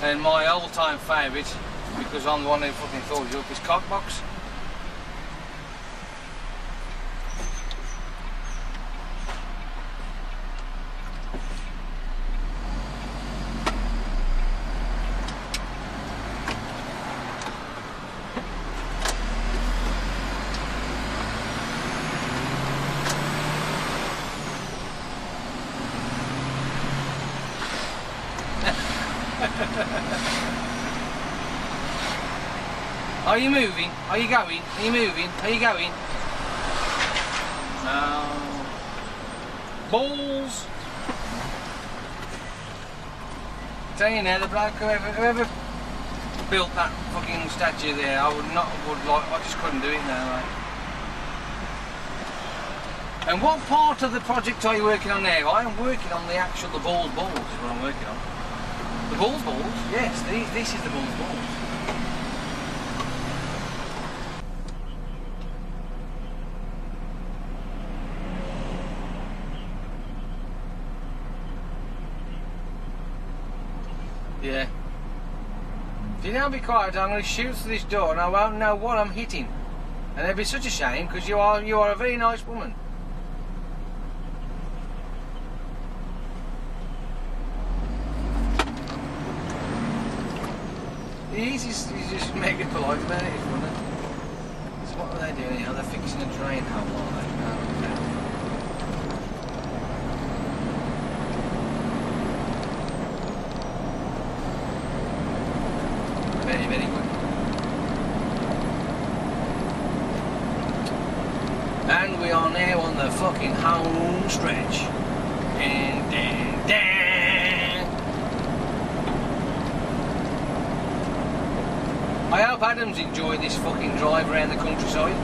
And my all-time favourite, because I'm the one who fucking thought you up, is cockbox. Are you moving? Are you going? Are you moving? Are you going? No. Balls. Tell you now, the bloke whoever built that fucking statue there, I just couldn't do it now, mate. And what part of the project are you working on now? I am working on the balls is what I'm working on. The balls? Yes, this is the balls. Yeah. If you don't be quiet, I'm going to shoot through this door and I won't know what I'm hitting. And it'd be such a shame because you are a very nice woman. He's just making polite about it, isn't it? So what are they doing here? They're fixing a drain hole, are they? Oh, okay. Very, very good. And we are now on the fucking home stretch. Ding, ding, ding. I hope Adam's enjoyed this fucking drive around the countryside.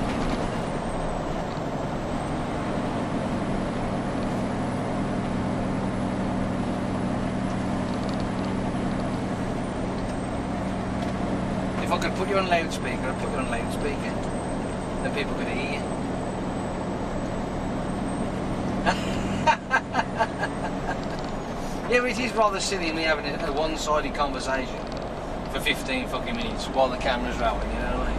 If I could put you on loudspeaker, I'd put you on loudspeaker. Then people could hear you. Yeah, but it is rather silly me having a one-sided conversation for 15 fucking minutes while the camera's rolling, you know what I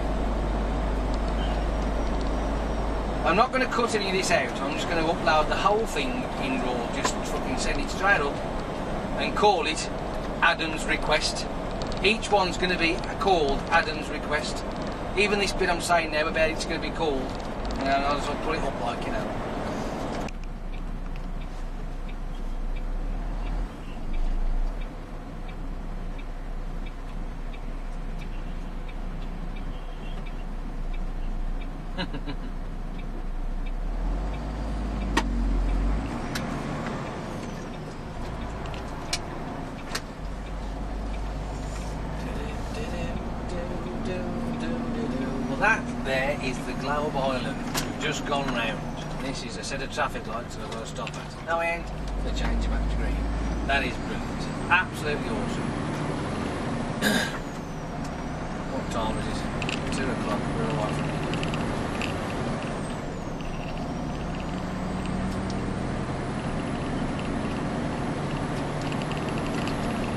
mean? I'm not going to cut any of this out, I'm just going to upload the whole thing in RAW, just fucking send it straight up and call it Adam's Request. Each one's going to be called Adam's Request. Even this bit I'm saying now about it's going to be called, and I'll just put it up like, you know. Well, that there is the Globe Island. We've just gone round. This is a set of traffic lights that I've got to stop at. No end, they change it back to green. That is brilliant. Absolutely awesome. What time is it? 2 o'clock. We're all right.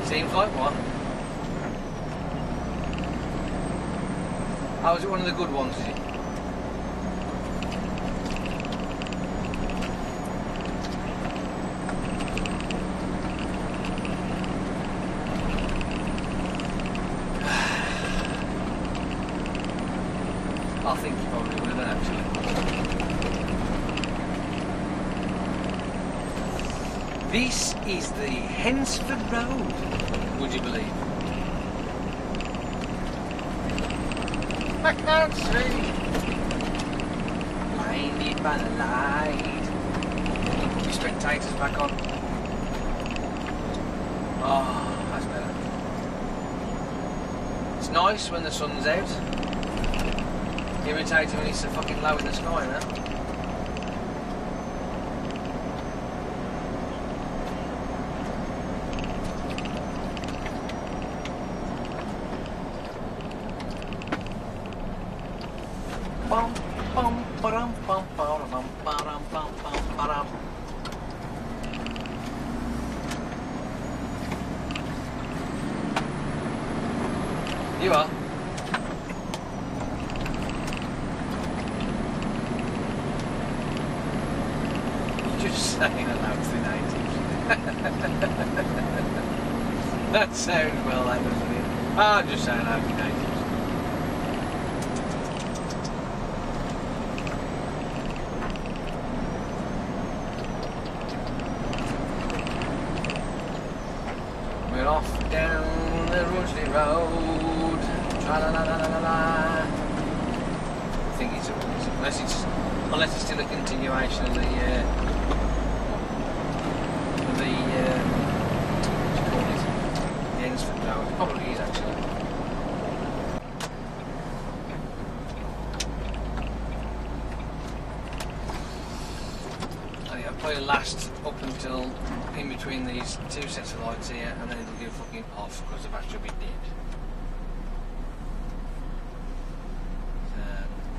Seems like one. Oh, is it one of the good ones, is it? I think you probably would have done, actually. This is the Hensford Road, would you believe? I can't see. Blinded by the light. Put the spectators back on. Oh, that's better. It's nice when the sun's out. Irritating when it's so fucking low in the sky now. Bum bum ba-dum bum ba-dum ba-dum bum bum ba-dum. You are. You're just saying hello to the natives. That sounds well, that doesn't it? I'm just saying hello to the natives. We're off down the country road. Tra-la-la-la-la-la. I think it's unless it's still a continuation of the what do you call it? The Ensford Road. It probably is actually. It'll probably last up until in between these two sets of lights here, and then it'll go fucking off because the battery will be dead.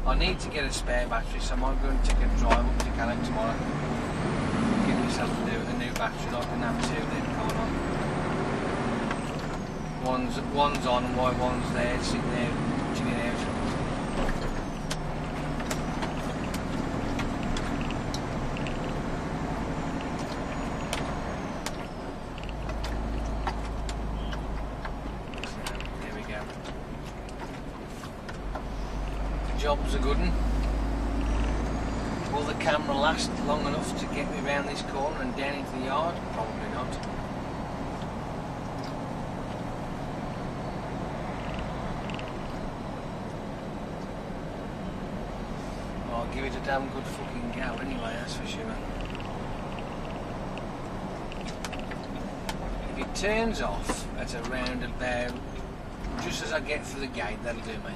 I need to get a spare battery, so I'm going to take a drive up to Cannock tomorrow. Give myself a new battery, like an have two then going on. One's on and one's there, sitting there, chilling out. Job's a good one. Will the camera last long enough to get me round this corner and down into the yard? Probably not. I'll give it a damn good fucking go anyway, that's for sure. If it turns off at around about just as I get through the gate, that'll do me.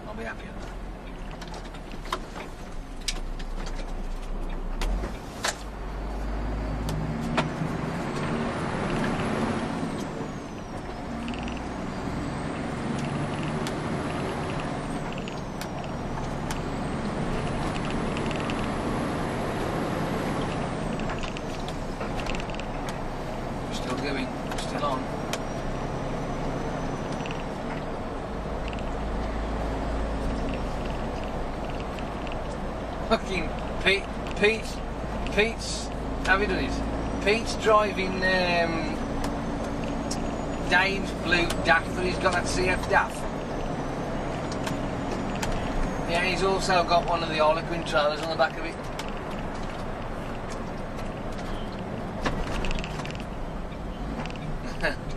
I'll be happy with that. Still on. Fucking Pete's, have you done it? Pete's driving Dave's blue DAF that he's got, that CF DAF. Yeah, he's also got one of the Harlequin trailers on the back of it.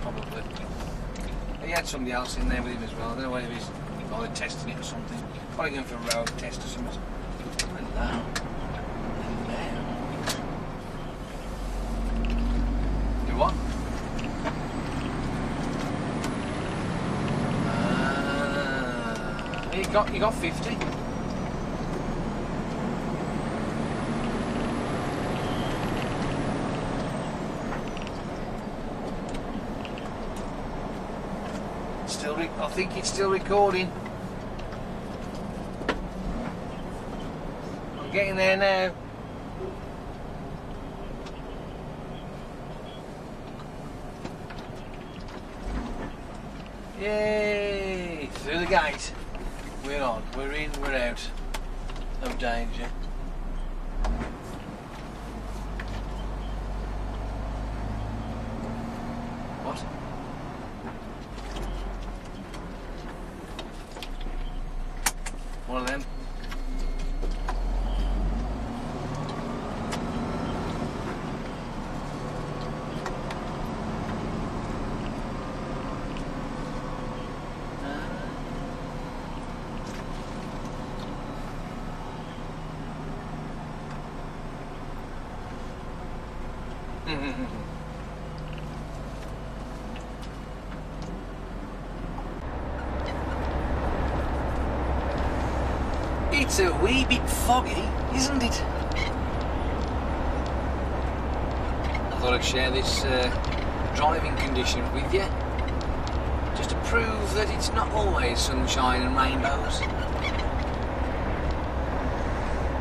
Probably. He had somebody else in there with him as well. I don't know whether he's either testing it or something. Probably going for a road test or something. Hello. Do what? You got 50. I think it's still recording. I'm getting there now. Yay! Through the gate. We're on. We're in. We're out. No danger. What? One of them. It's a wee bit foggy, isn't it? I thought I'd share this driving condition with you, just to prove that it's not always sunshine and rainbows.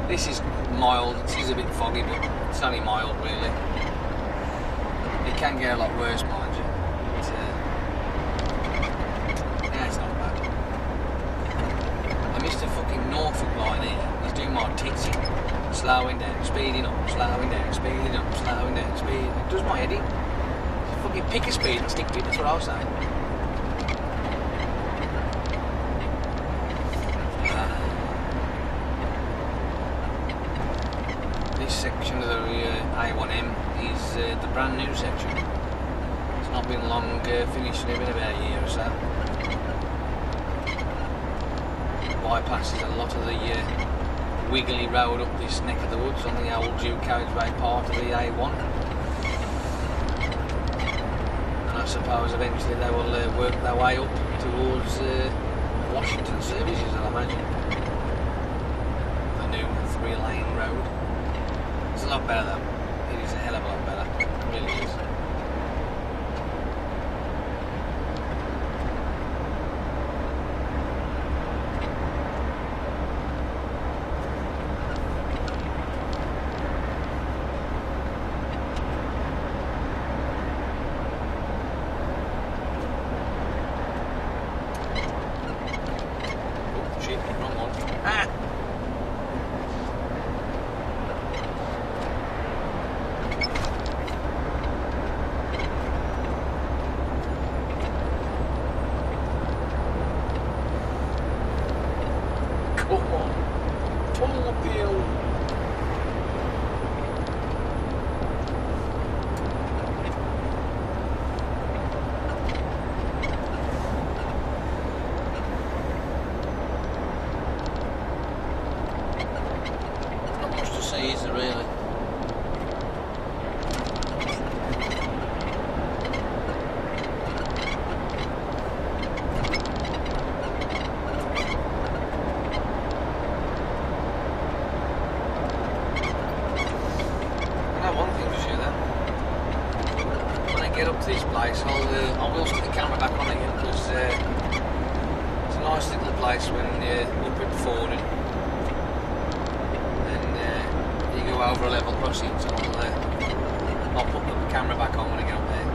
This is mild, it is a bit foggy, but it's only mild really. It can get a lot worse, mind you. Yeah, it's not bad. I missed a fucking Norfolk line here. He's doing my tits in. Slowing down, speeding up, slowing down, speeding up, slowing down, speeding up. It does my head in. Fucking pick a speed and stick to it, that's what I was saying. This section of the A1M is the brand new section. It's not not been long, finishing it in about a year or so. Bypasses a lot of the wiggly road up this neck of the woods on the old dual carriageway part of the A1. And I suppose eventually they will work their way up towards Washington services, I imagine. The new 3-lane road. It's a lot better though. It is a hell of a lot better. It really is. I will stick the camera back on again because it's a nice little place when you're up at Fording and you go over a level crossing, so I'll put the camera back on when I get up there.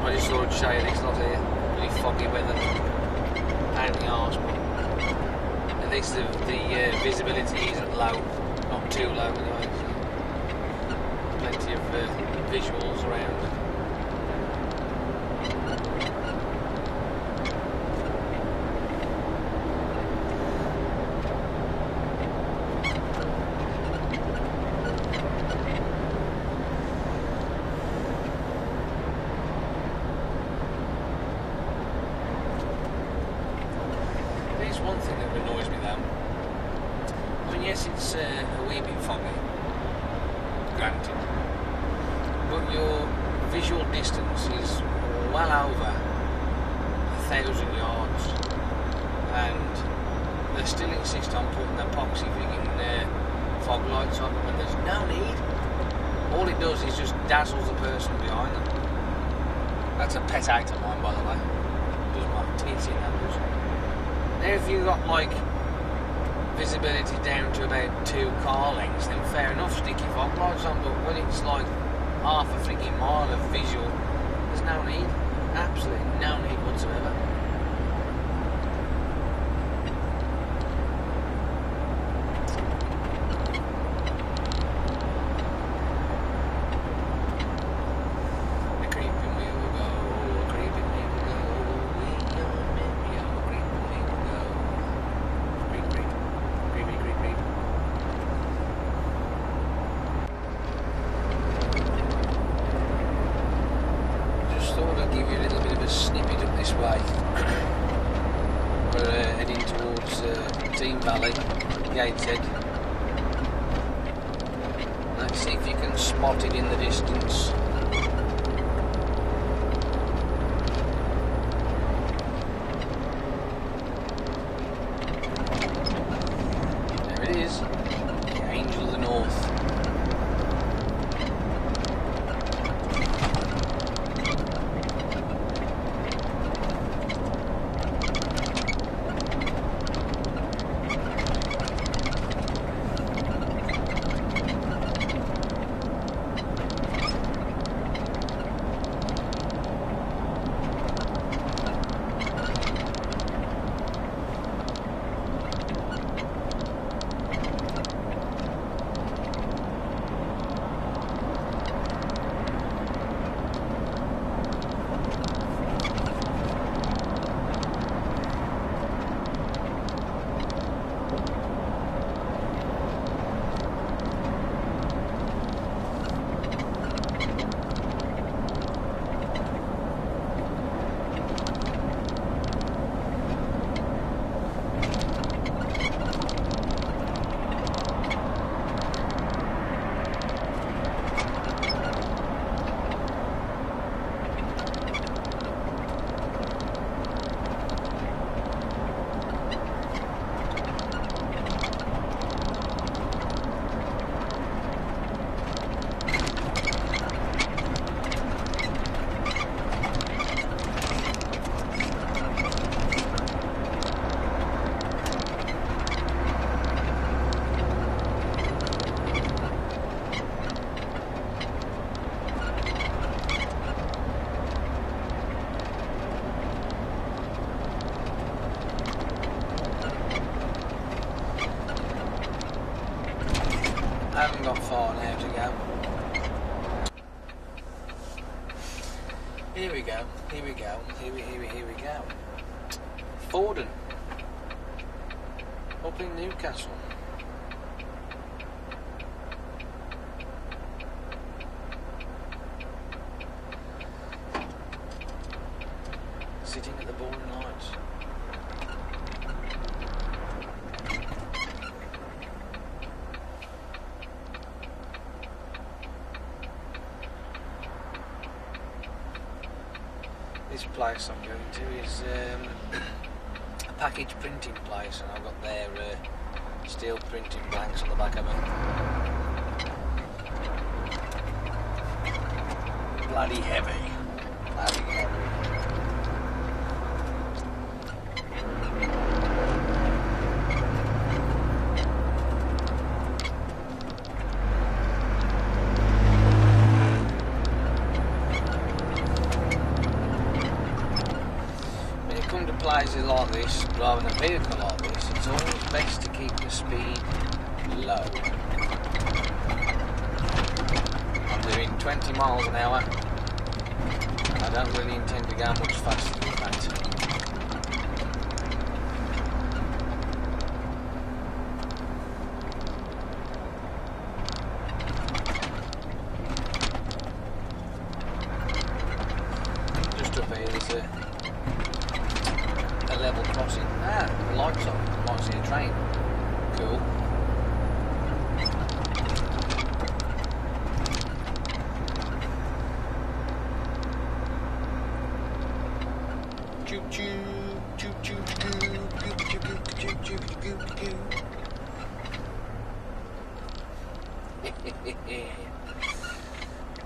I just thought I'd show you it's not really foggy weather, pain in the arse, but at least the visibility isn't low, not too low anyway, so plenty of visuals around. One thing that annoys me though, I mean yes it's a wee bit foggy, granted, but your visual distance is well over 1,000 yards and they still insist on putting the epoxy frigging fog lights on when there's no need. All it does is just dazzles the person behind them. That's a pet hate of mine, by the way. It does my tits in that. Now if you've got like visibility down to about 2 car lengths, then fair enough, stick your fog lights on, but when it's like half a freaking mile of visual, there's no need, absolutely no need whatsoever. We're heading towards Dean Valley, Gateshead. Let's see if you can spot it in the distance. There it is, the Angel of the North. Here we go. Here we go. Forden. Up in Newcastle. Sitting at the boring lights. This place I'm going to is a package printing place, and I've got their steel printing blanks on the back of them. Bloody heavy. Bloody heavy. Places like this, driving a vehicle like this, it's always best to keep the speed low. I'm doing 20 miles an hour. I don't really intend to go much faster than that. Just up here there's a level crossing. Ah, the lights on. I might see a train. Cool. Choo choo, choo choo choo, choo choo choo choo choo choo.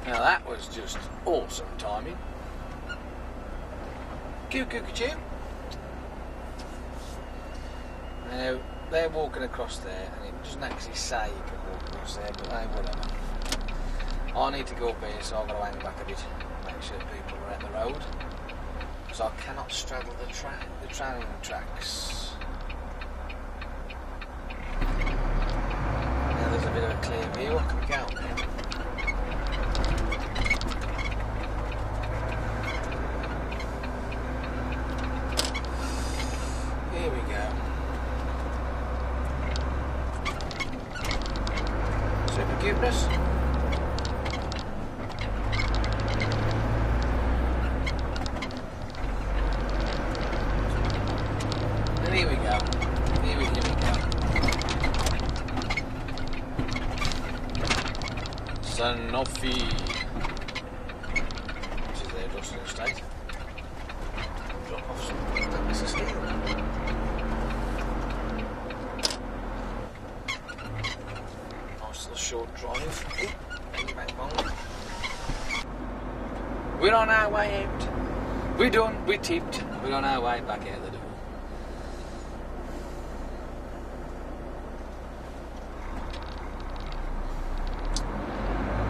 Now that was just awesome timing. Choo choo choo. Now, they're walking across there, and it doesn't actually say you can walk across there, but hey, whatever. I need to go up here, so I've got to hang back a bit, make sure people are at the road, because I cannot straddle the train tracks. Now there's a bit of a clear view, I can go now. Here we go. Cuteness. And here we go. Here we go. Sanofi. This is their Dustin estate. Drop off some bits of steel. Short drive. We're on our way out. We're done, we're tipped. We're on our way back out the door.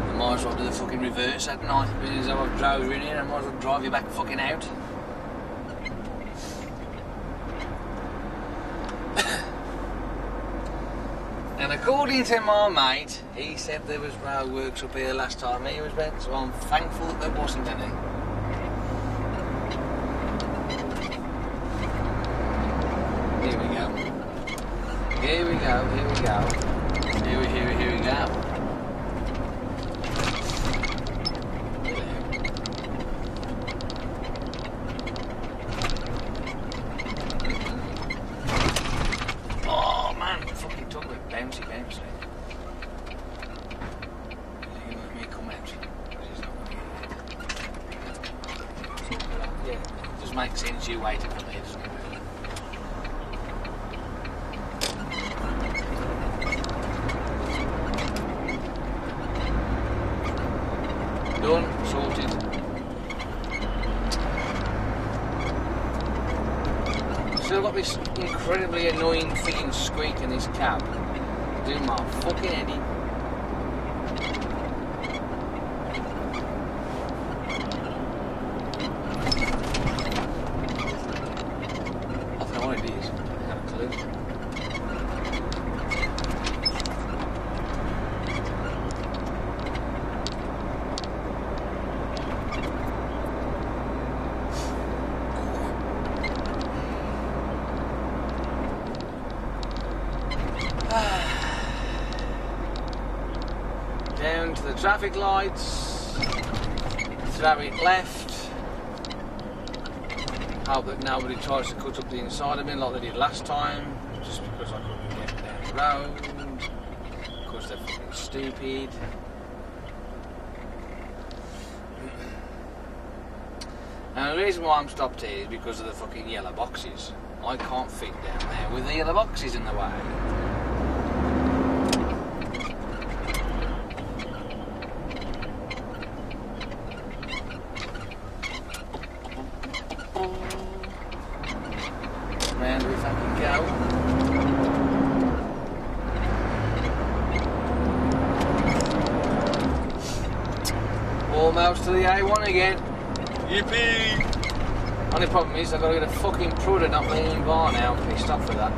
I might as well do the fucking reverse, hadn't I? Because I've drove you in here, I might as well drive you back fucking out. And according to my mate, he said there was roadworks up here last time he was back, so I'm thankful that there wasn't any. Here we go. Here we go, here we go. Here we go. Bouncy. You let me come out. Yeah, it does make sense you waiting for me, doesn't it? Done, sorted. Still got this incredibly annoying freaking squeak in this cab. Doing my fucking head in. I don't know what it is. I haven't got a clue. traffic lights, throw it left, hope that nobody tries to cut up the inside of me like they did last time, just because I couldn't get down the road, because they're fucking stupid. And the reason why I'm stopped here is because of the fucking yellow boxes. I can't fit down there with the yellow boxes in the way. Round we fucking go. Almost to the A1 again. Yippee! Only problem is I've got to get a fucking prudder, not my own bar now. I'm pissed off with that.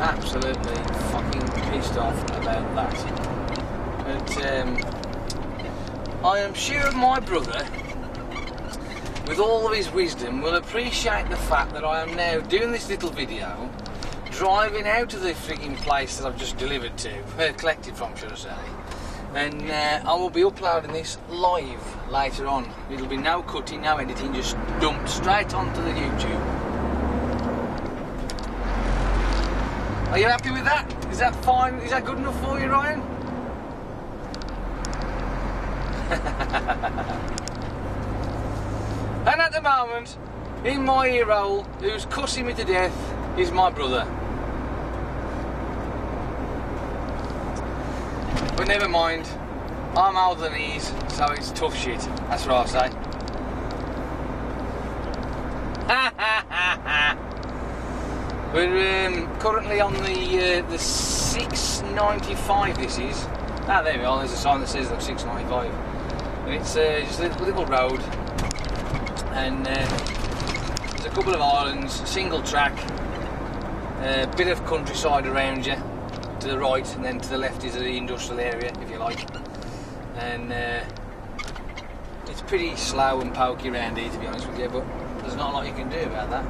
Absolutely fucking pissed off about that. But I am sure my brother, with all of his wisdom, will appreciate the fact that I am now doing this little video, driving out of the frigging place that I've just delivered to, collected from, should I say. And I will be uploading this live later on. It'll be no cutting, no editing, just dumped straight onto the YouTube. Are you happy with that? Is that fine? Is that good enough for you, Ryan? And at the moment, in my ear hole, who's cussing me to death, is my brother. But never mind, I'm older than he is, so it's tough shit. That's what I say. We're currently on the 695. This is. Ah, there we are. There's a sign that says 695. And it's just a little road, and there's a couple of islands, single track, a bit of countryside around you. To the right, and then to the left is the industrial area, if you like. And it's pretty slow and pokey around here, to be honest with you, but there's not a lot you can do about that.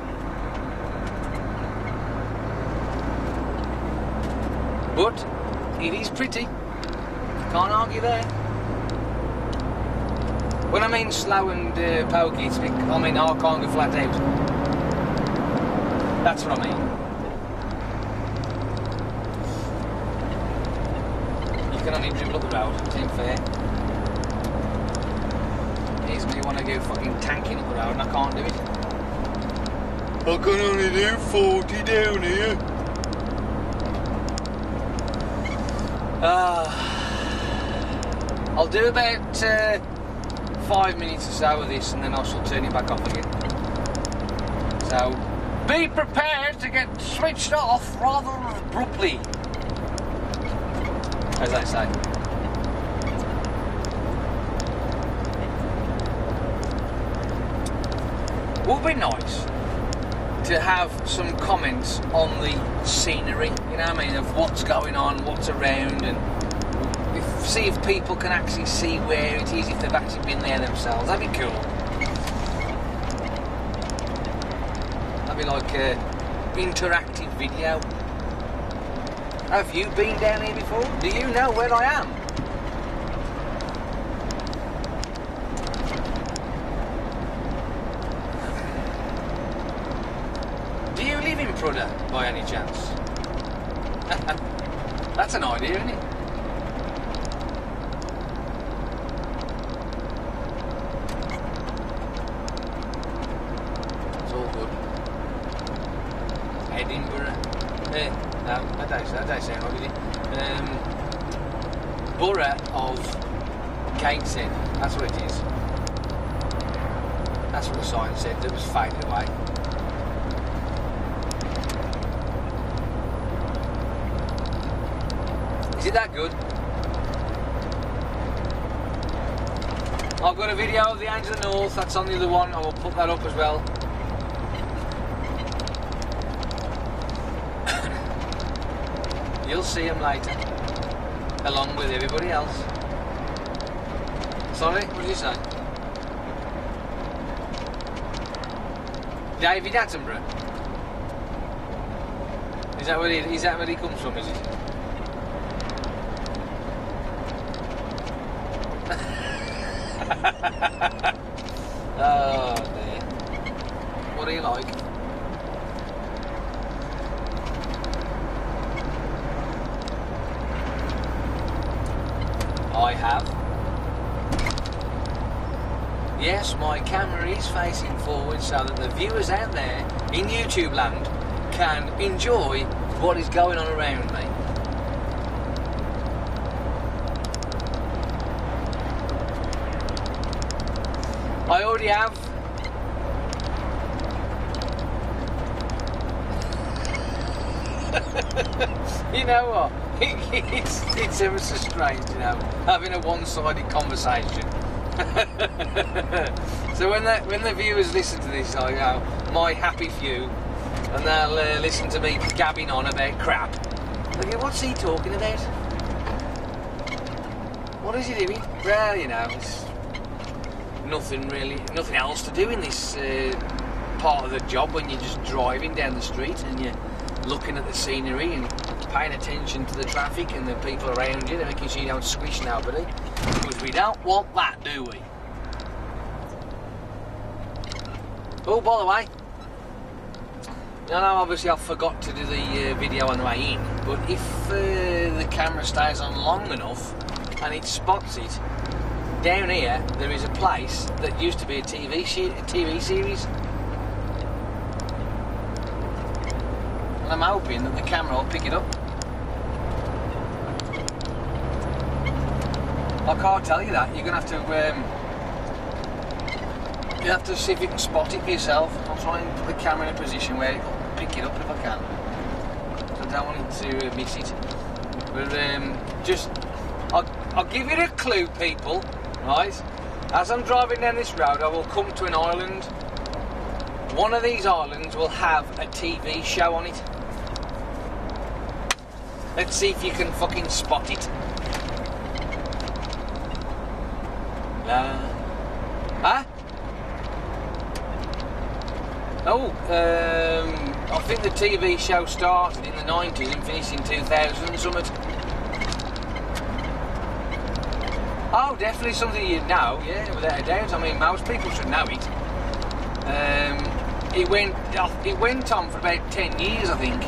But it is pretty. Can't argue there. When I mean slow and pokey, it's because, I mean, I can't go flat out. That's what I mean. You can only dribble up the road, it ain't fair. Here's me want to go fucking tanking up the road and I can't do it. I can only do 40 down here. I'll do about 5 minutes or so of this and then I shall turn it back off again. So, be prepared to get switched off rather abruptly, as I say. Would be nice to have some comments on the scenery, you know what I mean, of what's going on, what's around, and see if people can actually see where it is, if they've actually been there themselves. That'd be cool. That'd be like an interactive video. Have you been down here before? Do you know where I am? Do you live in Prudhoe by any chance? That's an idea, isn't it? It's all good. Edinburgh. No, that don't sound right, really. Borough of Gateshead. That's what it is. That's what the sign said that was faded away. Is it that good? I've got a video of the Angel of the North, that's on the other one, I will put that up as well. You'll see them later, along with everybody else. Sorry, what did you say? David Attenborough? Is that where he comes from, is it? Oh dear. What do you like? I have. Yes, my camera is facing forward so that the viewers out there in YouTube land can enjoy what is going on around me. I already have. You know what? It's ever so strange, you know, having a one-sided conversation. So when the viewers listen to this, I go, my happy few, and they'll listen to me gabbing on about crap. They go, what's he talking about? What is he doing? Well, you know, it's nothing else to do in this part of the job when you're just driving down the street and you're looking at the scenery and paying attention to the traffic and the people around you, making sure you don't squish nobody, because we don't want that, do we? Oh, by the way, I know obviously I forgot to do the video on the way in, but if the camera stays on long enough and it spots it, down here there is a place that used to be a TV series. And I'm hoping that the camera will pick it up. I can't tell you that. You're going to have to see if you can spot it for yourself. I'll try and put the camera in a position where it'll pick it up if I can. So I don't want it to miss it. But I'll give you a clue, people. Right? As I'm driving down this road, I will come to an island. One of these islands will have a TV show on it. Let's see if you can fucking spot it. Huh? Oh, I think the TV show started in the 90s and finished in 2000 and something. Oh, definitely something you'd know, yeah, without a doubt. I mean, most people should know it. It went on for about 10 years, I think.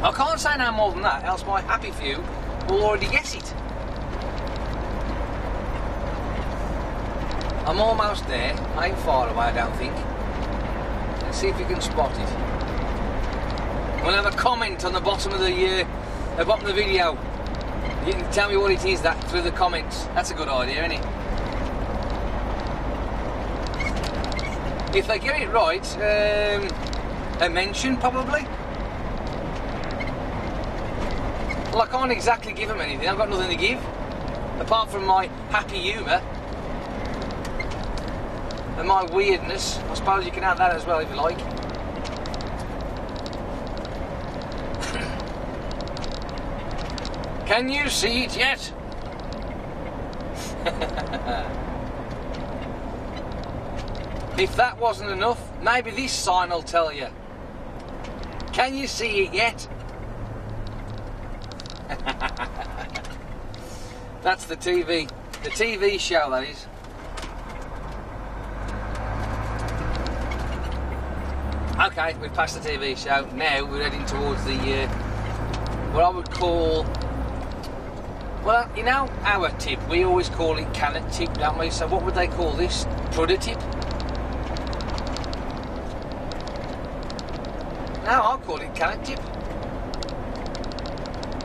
I can't say no more than that, else my happy few will already guess it. I'm almost there. I ain't far away, I don't think. Let's see if you can spot it. We'll have a comment on the bottom of the video. You can tell me what it is that through the comments. That's a good idea, isn't it? If they get it right, a mention probably. Well, I can't exactly give them anything. I've got nothing to give apart from my happy humour and my weirdness. I suppose you can have that as well if you like. Can you see it yet? If that wasn't enough, maybe this sign will tell you. Can you see it yet? That's the TV show, that is. Okay, we've passed the TV show. Now we're heading towards the what I would call, well, you know, our tip. We always call it cannock tip, don't we? So what would they call this? Prudder tip? No, I'll call it cannock tip.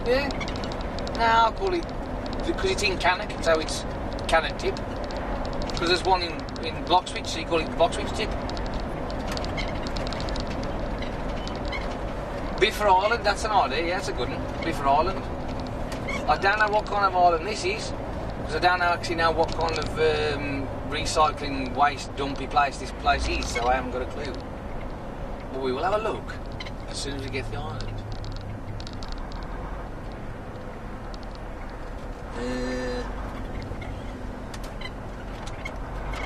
Yeah. No, I'll call it, because it's in Cannock, so it's cannock tip. Because there's one in Bloxwich, so you call it Bloxwich tip. Biffa Island, that's an idea, yeah, that's a good one. Biffa Island. I don't know what kind of island this is, because I don't actually know what kind of recycling waste dumpy place this place is, so I haven't got a clue. But we will have a look as soon as we get to the island.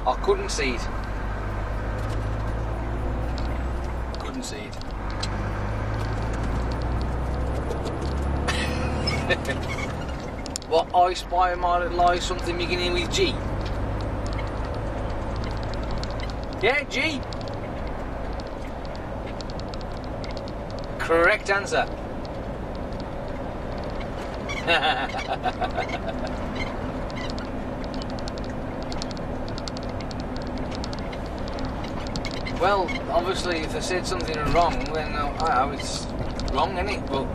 I couldn't see it. Couldn't see it. What, I spy a mile little eye, something beginning with G? Yeah, G. Correct answer. Well, obviously, if I said something wrong, then it's wrong, isn't it? But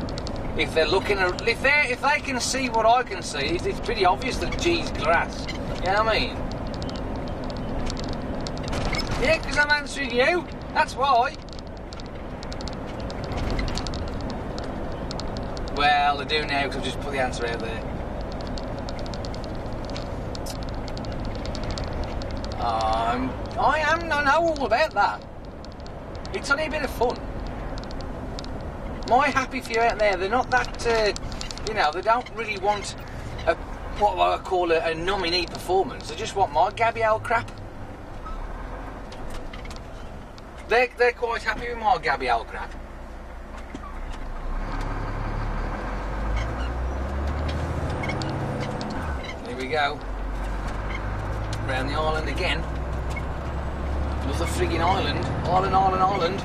if they're looking, if they can see what I can see, it's pretty obvious that G's grass. You know what I mean? Yeah, because I'm answering you. That's why. Well, I do now because I've just put the answer out there. I know all about that. It's only a bit of fun. My happy few out there, they're not that, you know, they don't really want what I call a nominee performance. They just want my Gabby Owl crap. They're quite happy with my Gabby Owl crap. Here we go. Round the island again. Another friggin' island. Island.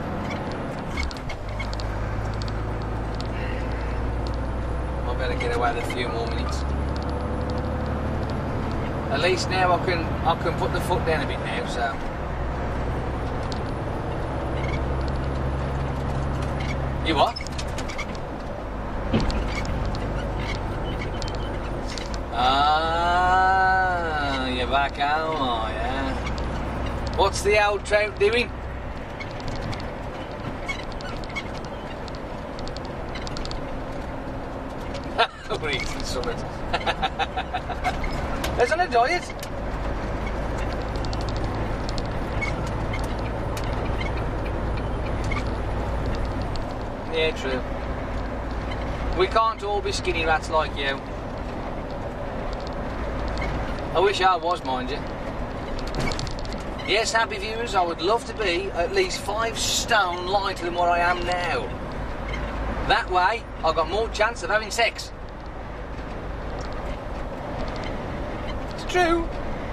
I better get away with a few more minutes. At least now I can put the foot down a bit now, so. You what? Ah, you're back home, oh yeah. What's the old trout doing? We're eating something. There's on a diet. Yeah, true. We can't all be skinny rats like you. I wish I was, mind you. Yes, happy viewers, I would love to be at least 5 stone lighter than what I am now. That way, I've got more chance of having sex. It's true.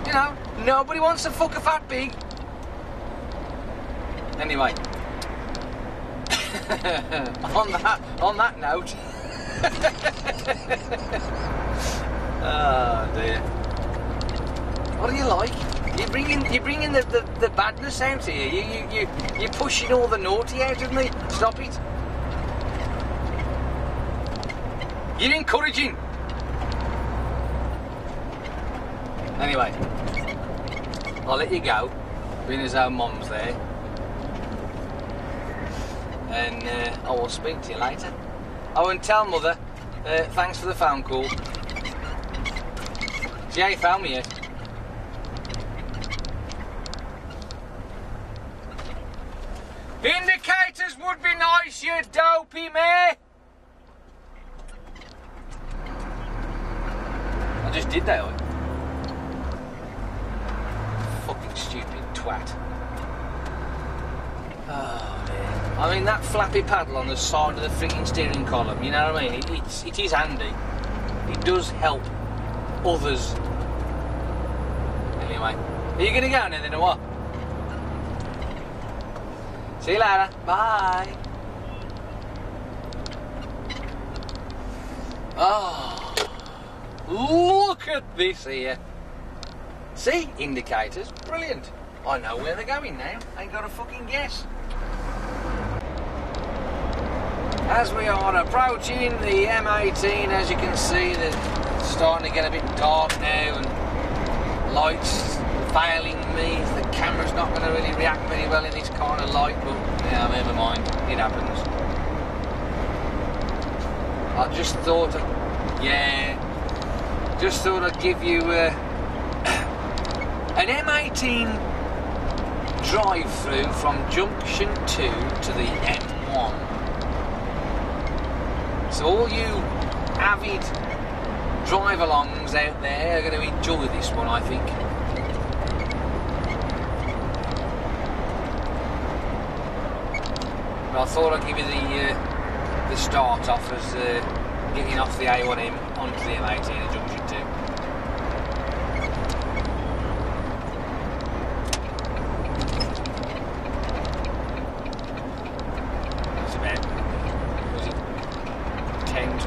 You know, nobody wants to fuck a fat pig. Anyway. on that note. Oh dear. What do you like? You're bringing the badness out here. You're pushing all the naughty out of me. Stop it. You're encouraging. Anyway, I'll let you go. Being as our mum's there. And I will speak to you later. Oh, and tell Mother, thanks for the phone call. She ain't found me yet. Indicators would be nice, you dopey mare. I just did that, fucking stupid twat. Oh dear. I mean, that flappy paddle on the side of the freaking steering column, you know what I mean? It is handy. It does help others. Anyway, are you going to go now then or what? See you later. Bye. Oh, look at this here. See? Indicators. Brilliant. I know where they're going now. Ain't got a fucking guess. As we are approaching the M18, as you can see, it's starting to get a bit dark now and lights failing me. The camera's not going to really react very well in this kind of light, but yeah, never mind. It happens. I just thought, I'd give you an M18 drive-through from Junction 2 to the M1. So all you avid drive-alongs out there are going to enjoy this one, I think. But I thought I'd give you the start off as getting off the A1M onto the M18 at Junction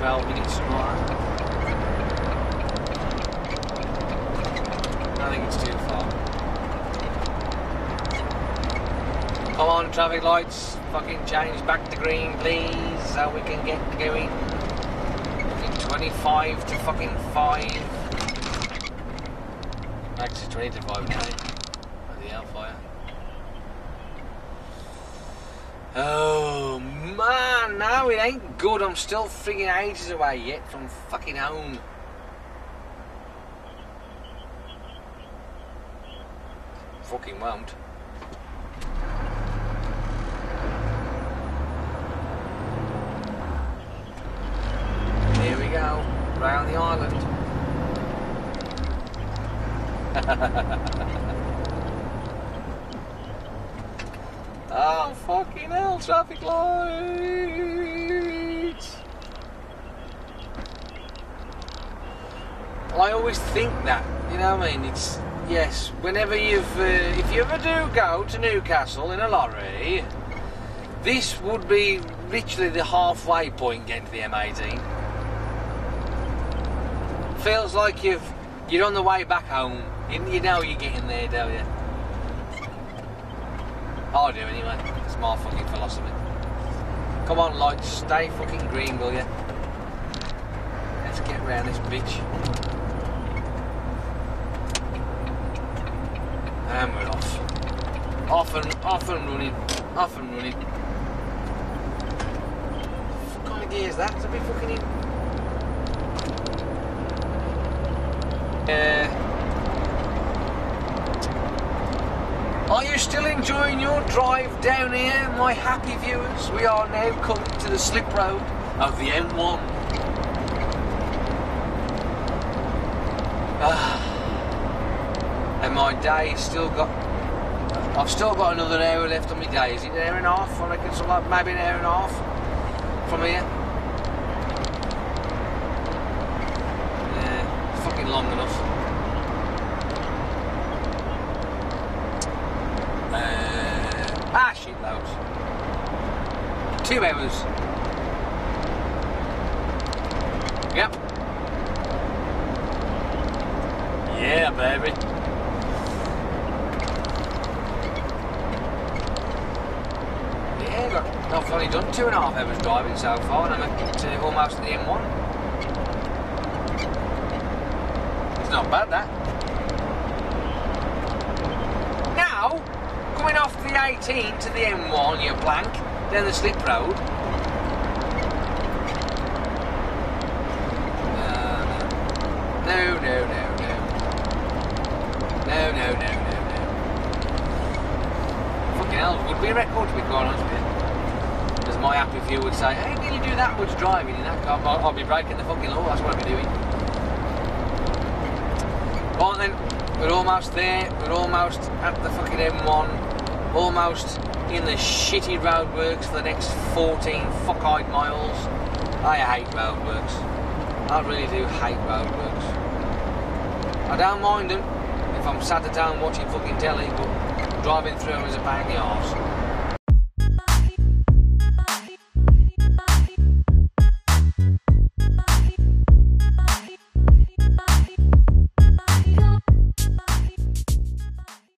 12 minutes, something like that. I think it's too far. Come on, traffic lights, fucking change back to green, please, so we can get going. Fucking 25 to fucking 5. Actually, 20 to 5 now. Bloody hellfire. Oh man, no, it ain't good. I'm still friggin' ages away yet from fucking home. Fucking won't. Here we go, round the island. Oh fucking hell, traffic lights! Well, I always think that, you know what I mean? It's, yes, whenever you've, if you ever do go to Newcastle in a lorry, this would be literally the halfway point getting to the M18. Feels like you're on the way back home. You know you're getting there, don't you? I do anyway. It's my fucking philosophy. Come on, lights, stay fucking green, will you? Let's get round this bitch. And we're off. Off and running. Off and running. What kind of gear is that? To be fucking in. Are you still enjoying your drive down here, my happy viewers? We are now coming to the slip road of the M1. And my day still got... I've still got another hour left on my day. Is it an hour and a half? I reckon something like maybe an hour and a half from here. Yeah, fucking long enough. Shitloads. 2 hours. Yep. Yeah, baby. Yeah, I've only done 2.5 hours driving so far, and I'm at almost the M1. It's not bad, that. Now, coming off the 18 to the M1, you blank, down the slip road. No. Fucking hell, it would be a record to be quite honest with you. As my happy viewer would say, how can you do that much driving in that car? I'll be breaking the fucking law, that's what I'll be doing. Right then, we're almost there, we're almost at the fucking M1. Almost in the shitty roadworks for the next 14 fuck-eyed miles. I hate roadworks. I really do hate roadworks. I don't mind them if I'm sat at home watching fucking telly, but driving through them is a pain in the arse.